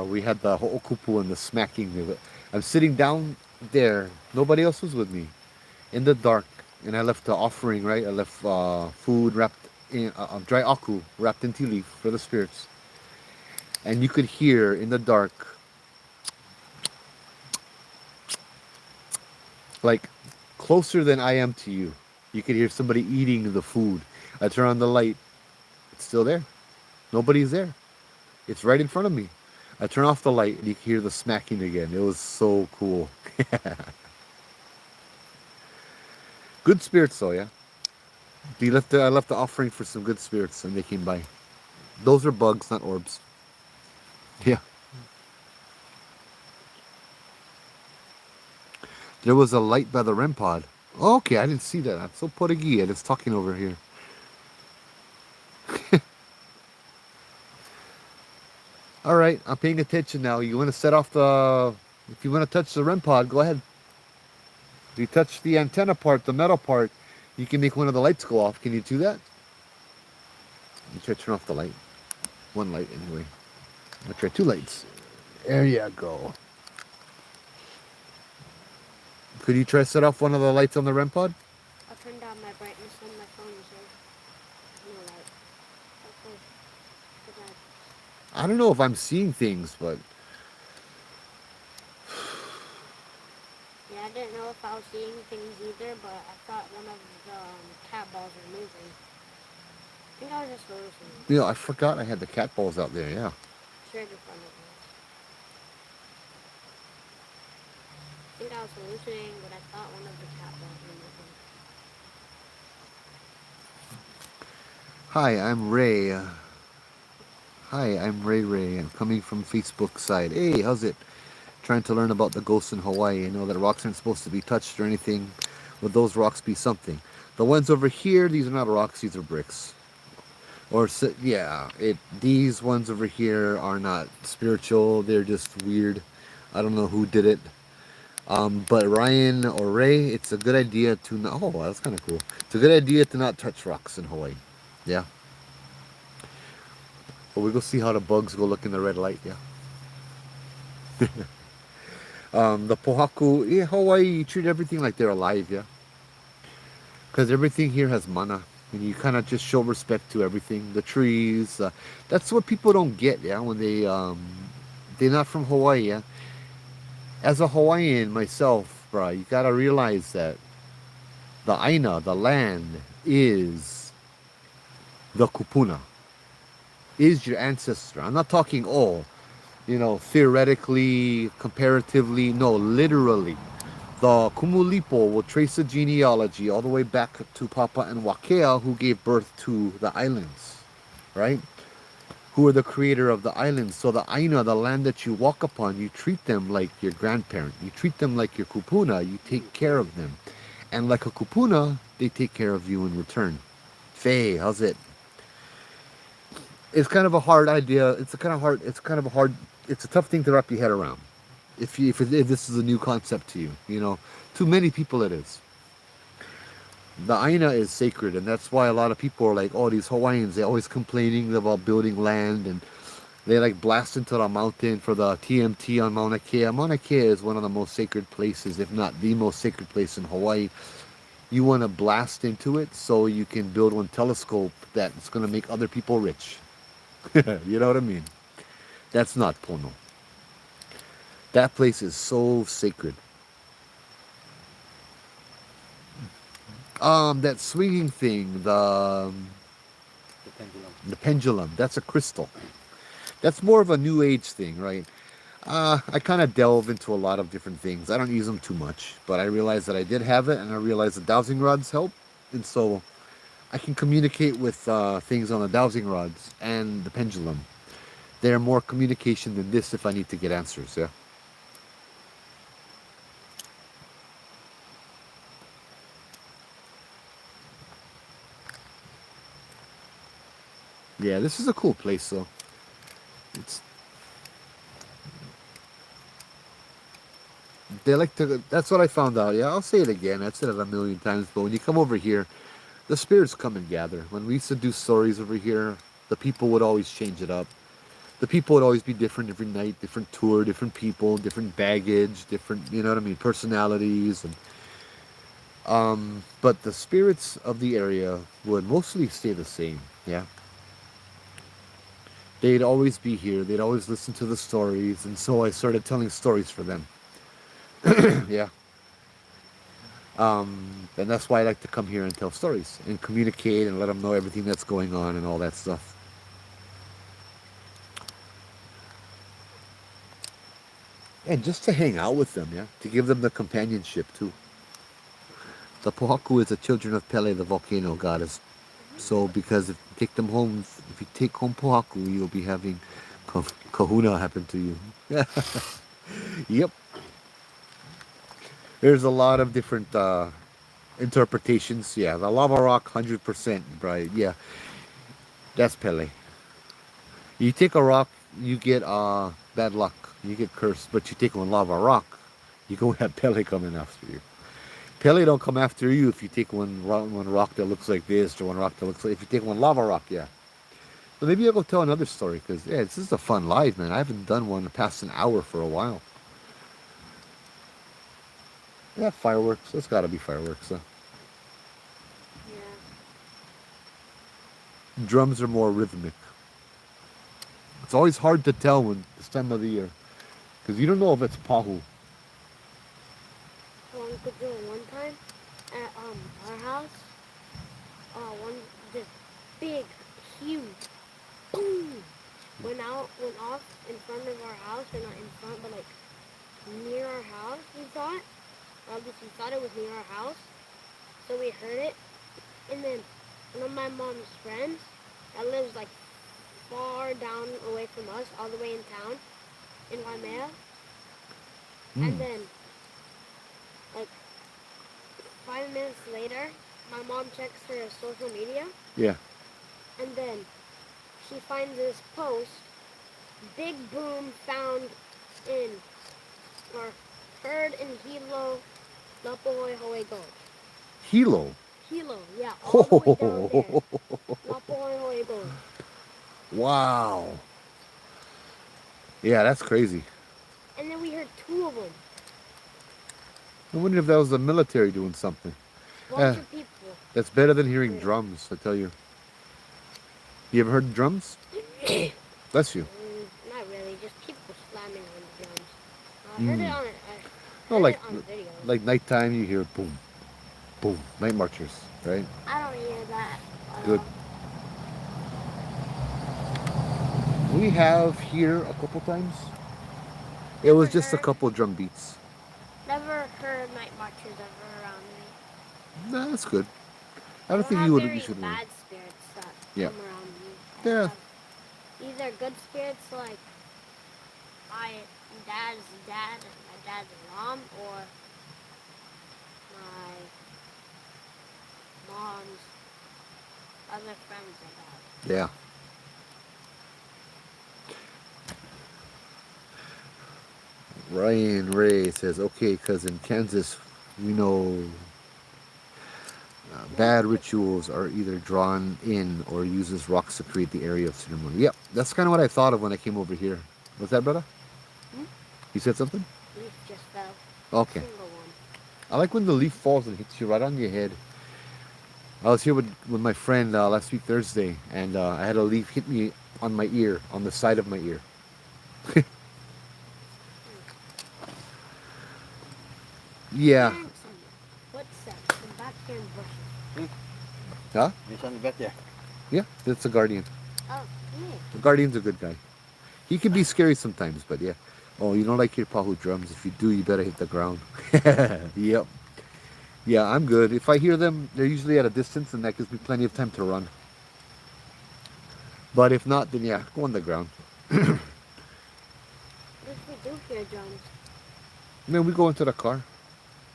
we had the ho'okupu and the smacking of it. I'm sitting down there. Nobody else was with me. In the dark. And I left the offering, right? I left food wrapped in dry aku wrapped in tea leaf for the spirits. And you could hear in the dark, like closer than I am to you. You could hear somebody eating the food. I turn on the light. It's still there. Nobody's there. It's right in front of me. I turn off the light and you can hear the smacking again. It was so cool. Good spirits though, yeah. I left the offering for some good spirits and they came by. Those are bugs, not orbs. Yeah. There was a light by the REM pod. Oh, okay, I didn't see that. I'm so portuguese. It's talking over here. All right, I'm paying attention now. You want to set off the... If you want to touch the REM pod, go ahead. If you touch the antenna part, the metal part, you can make one of the lights go off. Can you do that? Let me try to turn off the light. One light, anyway. I'll try 2 lights. There you go. Could you try to set off one of the lights on the REM pod? I'll turn down my brightness on my phone, so no light. Okay. Good night. I don't know if I'm seeing things, but... Yeah, I didn't know if I was seeing things either, but I thought one of the cat balls were moving. I think I was just hallucinating. You know, I forgot I had the cat balls out there, yeah. It's right in front of me. I think I was hallucinating, but I thought one of the cat balls were moving. Hi, I'm Ray. Hi, I'm Ray. I'm coming from Facebook side. Hey, how's it? Trying to learn about the ghosts in Hawaii. I know that rocks aren't supposed to be touched or anything. Would those rocks be something? The ones over here, these are not rocks, these are bricks. Or, yeah, these ones over here are not spiritual. They're just weird. I don't know who did it. But Ryan or Ray, it's a good idea to not... Oh, that's kind of cool. It's a good idea to not touch rocks in Hawaii. Yeah. But we'll go see how the bugs go look in the red light, yeah. The pohaku, yeah, Hawaii, you treat everything like they're alive, yeah. because everything here has mana, and you kind of just show respect to everything. The trees. That's what people don't get. Yeah, when they're not from Hawaii. Yeah, as a Hawaiian myself, bro, you gotta realize that the Aina, the land, is the kupuna, is your ancestor. I'm not talking all, theoretically, comparatively. No, literally. The Kumulipo will trace the genealogy all the way back to Papa and Wakea, who gave birth to the islands, right? Who are the creator of the islands. So the Aina, the land that you walk upon, you treat them like your grandparent. You treat them like your kupuna. You take care of them. And like a kupuna, they take care of you in return. Faye, how's it? It's kind of a hard idea. It's a tough thing to wrap your head around. If this is a new concept to you. To many people it is. The Aina is sacred, and that's why a lot of people are like, oh, these Hawaiians, they're always complaining about building land, and they like blast into the mountain for the TMT on Mauna Kea. Mauna Kea is one of the most sacred places, if not the most sacred place in Hawaii. You want to blast into it so you can build one telescope that's going to make other people rich. You know what I mean? That's not Pono. That place is so sacred. That swinging thing, the pendulum, that's a crystal. That's more of a new age thing, right? I kind of delve into a lot of different things. I don't use them too much, but I realized that I did have it, and I realized the dowsing rods help, and so I can communicate with things on the dowsing rods and the pendulum. They're more communication than this if I need to get answers, yeah? Yeah, this is a cool place, though. It's They like to. That's what I found out. Yeah, I'll say it again. I've said it a million times. But when you come over here, the spirits come and gather. When we used to do stories over here, the people would always change it up. The people would always be different every night, different tour, different people, different baggage, different, you know what I mean, personalities, and but the spirits of the area would mostly stay the same. Yeah, they'd always be here. They'd always listen to the stories, and so I started telling stories for them. Yeah. And that's why I like to come here and tell stories and communicate and let them know everything that's going on and all that stuff. And just to hang out with them, yeah, to give them the companionship too. The Pohaku is the children of Pele, the volcano goddess. So because if you take them home, if you take home Pohaku, you'll be having kahuna happen to you. Yep. There's a lot of different interpretations. Yeah, the lava rock, 100%, right? Yeah, that's Pele. You take a rock, you get bad luck. You get cursed. But you take one lava rock, you go have Pele coming after you. Pele don't come after you if you take one rock that looks like this or one rock that looks like. If you take one lava rock, yeah. So maybe I'll go tell another story because yeah, this is a fun live, man. I haven't done one past an hour for a while. Yeah, fireworks. That's got to be fireworks. Yeah. Drums are more rhythmic. It's always hard to tell when this time of the year because you don't know if it's pahu. Well, we could do it one time at our house. This big, huge boom went off in front of our house, or not in front, but like near our house. We thought, or at least we thought it was near our house. So we heard it, and then one of my mom's friends that lives like far down away from us, all the way in town, in Waimea, and then like 5 minutes later, my mom checks her social media, Yeah. and then she finds this post, big boom found in, or heard in Hilo, Lapohoi Gulch. Hilo. Hilo, yeah, all the way down there. Lapohoi Gulch. Wow. Yeah, that's crazy. And then we heard two of them. I wonder if that was the military doing something. Bunch of people. That's better than hearing drums, I tell you. You ever heard drums? Bless you. Not really, just people slamming on the drums. Mm. I No, heard it on videos. like nighttime, you hear boom, boom, night marchers, right? I don't hear that at Good. all. We have here a couple times. It Never was just a heard, couple drum beats. never heard night marches ever around me. Nah, that's good. I I don't don't think have you very should. bad spirits that Yeah. come around me. I Yeah. have either good spirits like my dad's dad and my dad's mom, or my mom's other friends they have. Yeah. Ryan Ray says, okay, because in Kansas, we know bad rituals are either drawn in or uses rocks to create the area of ceremony. Yep, that's kind of what I thought of when I came over here. Was that, brother? Hmm? You said something? Leaf just fell. Okay. Single one. I like when the leaf falls and hits you right on your head. I was here with my friend last week Thursday, and I had a leaf hit me on my ear, on the side of my ear. Yeah. Hearing some footsteps from back here in bushes. Huh? There's on the bed there. Yeah, that's a guardian. Oh, yeah. The guardian's a good guy. He can be scary sometimes, but yeah. Oh, you don't like your pahu drums? If you do, you better hit the ground. Yep. Yeah, I'm good. If I hear them, they're usually at a distance, and that gives me plenty of time to run. But if not, then yeah, go on the ground. What if we do hear drums? Then we go into the car.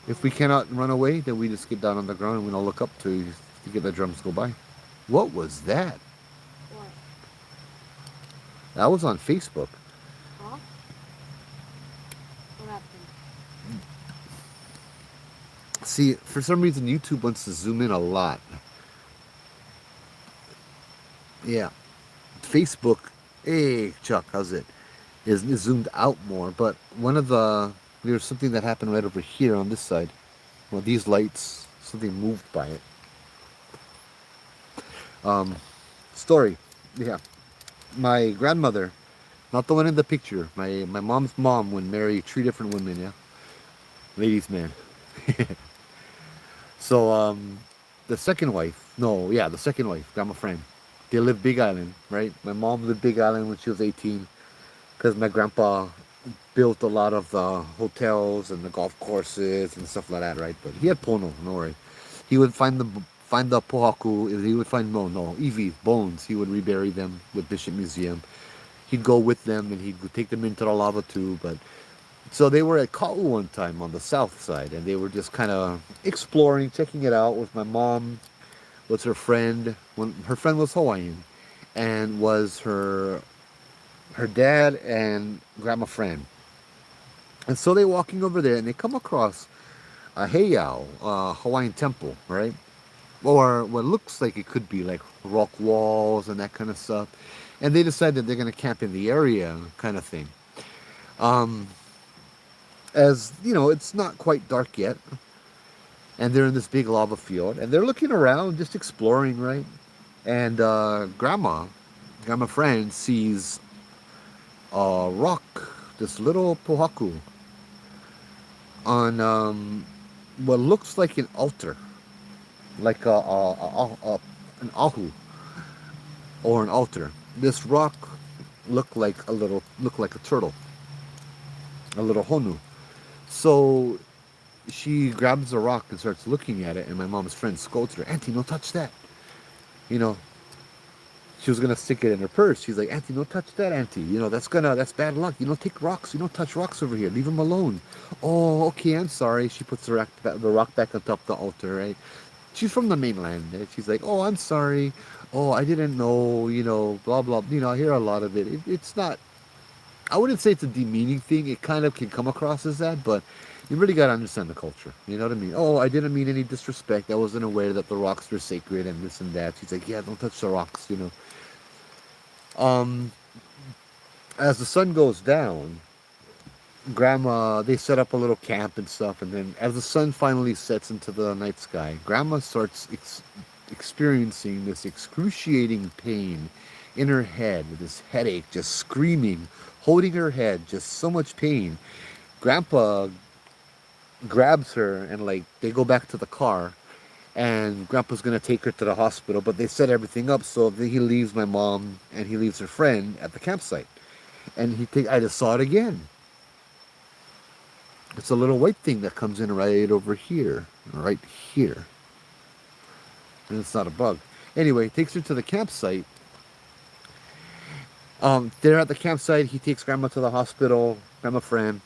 If we cannot run away, then we just get down on the ground and we don't look up to get the drums to go by. What was that? What? That was on Facebook. Huh? What happened? See, for some reason, YouTube wants to zoom in a lot. Yeah. Facebook, hey, Chuck, how's it? Is zoomed out more. But there's something that happened right over here on this side. Well, these lights, something moved by it. Story. Yeah. My grandmother, not the one in the picture, my mom's mom would marry 3 different women, yeah? Ladies' man. So, the second wife, no, yeah, the second wife, Grandma Fran, they lived Big Island, right? My mom lived Big Island when she was 18 because my grandpa built a lot of the hotels and the golf courses and stuff like that, right? But he had pono, no worry. He would find the pohaku. He would find iwi bones. He would rebury them with Bishop Museum. He'd go with them and he'd take them into the lava too. But so they were at Ka'u one time on the south side, and they were just kind of exploring, checking it out with my mom. Was her friend when her friend was Hawaiian, and was her dad and Grandma Fran. And so they're walking over there, and they come across a heiau, Hawaiian temple, right? Or what looks like it could be like rock walls and that kind of stuff. And they decide that they're going to camp in the area, kind of thing. As you know, it's not quite dark yet, and they're in this big lava field, and they're looking around, just exploring, right? And Grandma Fran sees a rock, this little pohaku, on what looks like an altar, like an ahu or an altar. This rock looked like a turtle, a little honu. So she grabs the rock and starts looking at it, and my mom's friend scolds her, "Auntie, don't touch that." You know, she was gonna stick it in her purse. She's like, "Auntie, don't touch that, Auntie. That's bad luck. You don't take rocks. You don't touch rocks over here. Leave them alone." "Oh, okay, I'm sorry." She puts the rock back on top of the altar, right? She's from the mainland. And she's like, "Oh, I'm sorry. Oh, I didn't know, blah, blah." I hear a lot of it. It's not, I wouldn't say it's a demeaning thing. It kind of can come across as that, but you really got to understand the culture. You know what I mean? "Oh, I didn't mean any disrespect. I wasn't aware that the rocks were sacred and this and that." She's like, "Yeah, don't touch the rocks, As the sun goes down, Grandma, they set up a little camp and stuff, and then as the sun finally sets into the night sky, Grandma starts experiencing this excruciating pain in her head, this headache, just screaming, holding her head, just so much pain. Grandpa grabs her and like they go back to the car, and Grandpa's gonna take her to the hospital, but they set everything up so that he leaves my mom and he leaves her friend at the campsite, and I just saw it again. It's a little white thing that comes in right over here, right here. And it's not a bug. Anyway, takes her to the campsite. They're at the campsite. He takes Grandma to the hospital, Grandma friend,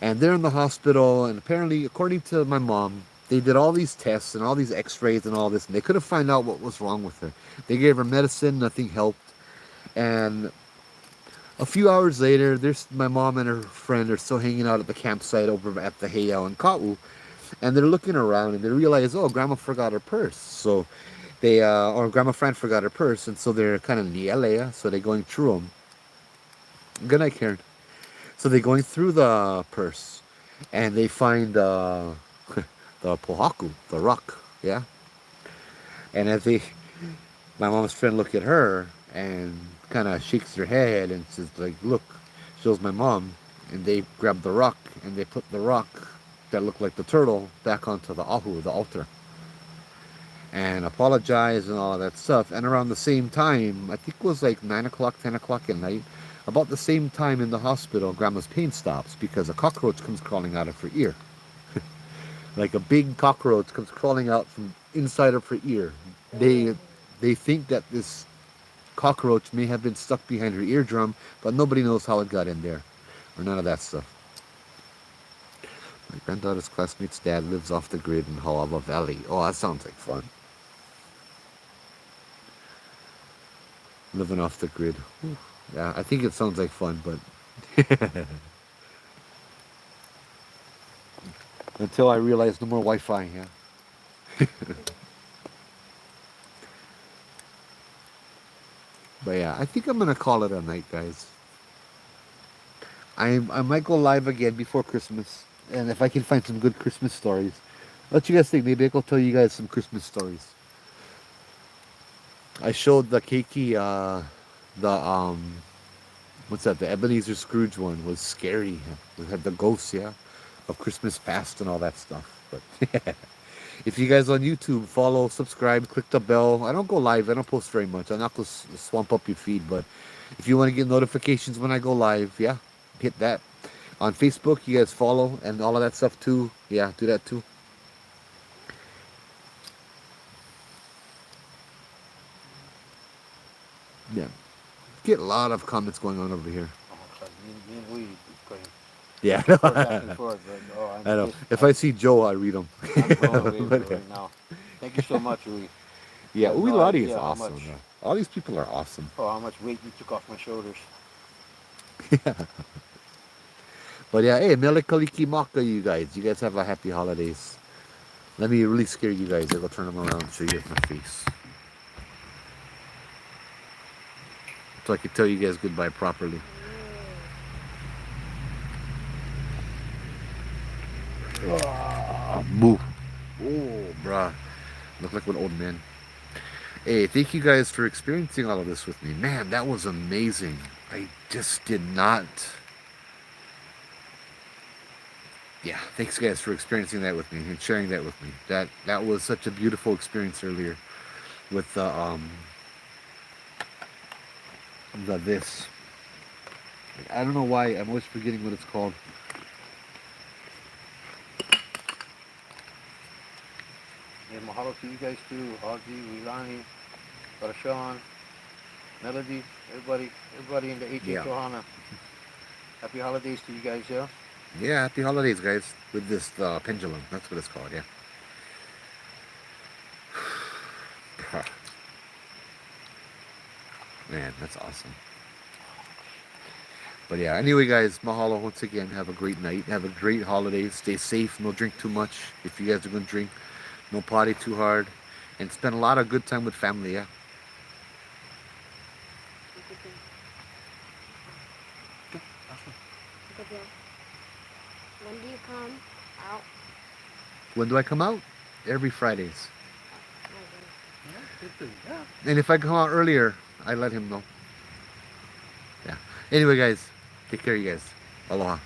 and they're in the hospital. And apparently, according to my mom, they did all these tests and all these X-rays and all this, and they couldn't find out what was wrong with her. They gave her medicine, nothing helped. And a few hours later, there's my mom and her friend are still hanging out at the campsite over at the Heiau in Ka'u, and they're looking around and they realize, oh, Grandma forgot her purse. So they, or Grandma Fran forgot her purse, and so they're kind of nielea, so they're going through them. Good night, Karen. So they're going through the purse, and they find the pohaku, the rock, yeah. And as my mom's friend look at her and kind of shakes her head and says like, look, shows my mom, and they grab the rock and they put the rock that looked like the turtle back onto the ahu, the altar, and apologize and all of that stuff. And around the same time, I think it was like 9 o'clock, 10 o'clock at night, about the same time in the hospital, Grandma's pain stops because a cockroach comes crawling out of her ear. Like a big cockroach comes crawling out from inside of her ear. They think that this cockroach may have been stuck behind her eardrum, but nobody knows how it got in there, or none of that stuff. My granddaughter's classmate's dad lives off the grid in Hawaii Valley. Oh, that sounds like fun. Living off the grid. Whew. Yeah, I think it sounds like fun, but until I realize no more Wi-Fi, yeah. But yeah, I think I'm gonna call it a night, guys. I might go live again before Christmas, and if I can find some good Christmas stories, what you guys think? Maybe I will tell you guys some Christmas stories. I showed the Keiki, the what's that? The Ebenezer Scrooge one was scary. It had the ghosts, yeah, of Christmas past and all that stuff. But if you guys on YouTube, follow, subscribe, click the bell. I don't go live. I don't post very much. I'm not going to swamp up your feed, but if you want to get notifications when I go live, yeah, hit that. On Facebook, you guys follow and all of that stuff too. Yeah, do that too. Yeah. Get a lot of comments going on over here. Me and we going Yeah. back and forth, but, I know. If I see Joe, I read them. I'm blown away with it right now. Thank you so much, Rui. Yeah, You have Uwe no Lottie is idea how awesome. much- Yeah. All these people are awesome. Oh, how much weight you took off my shoulders. But yeah, hey, Mele Kalikimaka, you guys. You guys have a happy holidays. Let me really scare you guys. I'll go turn them around and show you my face. So I can tell you guys goodbye properly. Moo. Oh, bruh. Look like an old man. Hey, thank you guys for experiencing all of this with me. Man, that was amazing. I just did not... Yeah, thanks guys for experiencing that with me and sharing that with me. That was such a beautiful experience earlier with the this. I don't know why, I'm always forgetting what it's called. And mahalo to you guys too, Audrey, Wilani, Parashan, Melody, everybody in the HH Yeah. Ohana. Happy holidays to you guys, yeah? Yeah, happy holidays, guys. With this pendulum, that's what it's called. Yeah. Man, that's awesome. But yeah, anyway, guys, mahalo once again. Have a great night. Have a great holiday. Stay safe. No drink too much. If you guys are going to drink, no party too hard. And spend a lot of good time with family, yeah? Good job. When do you come out? When do I come out? Every Fridays. Oh, my Yeah, good for you. Yeah. And if I come out earlier, I let him know. Yeah. Anyway, guys, take care, you guys. Aloha.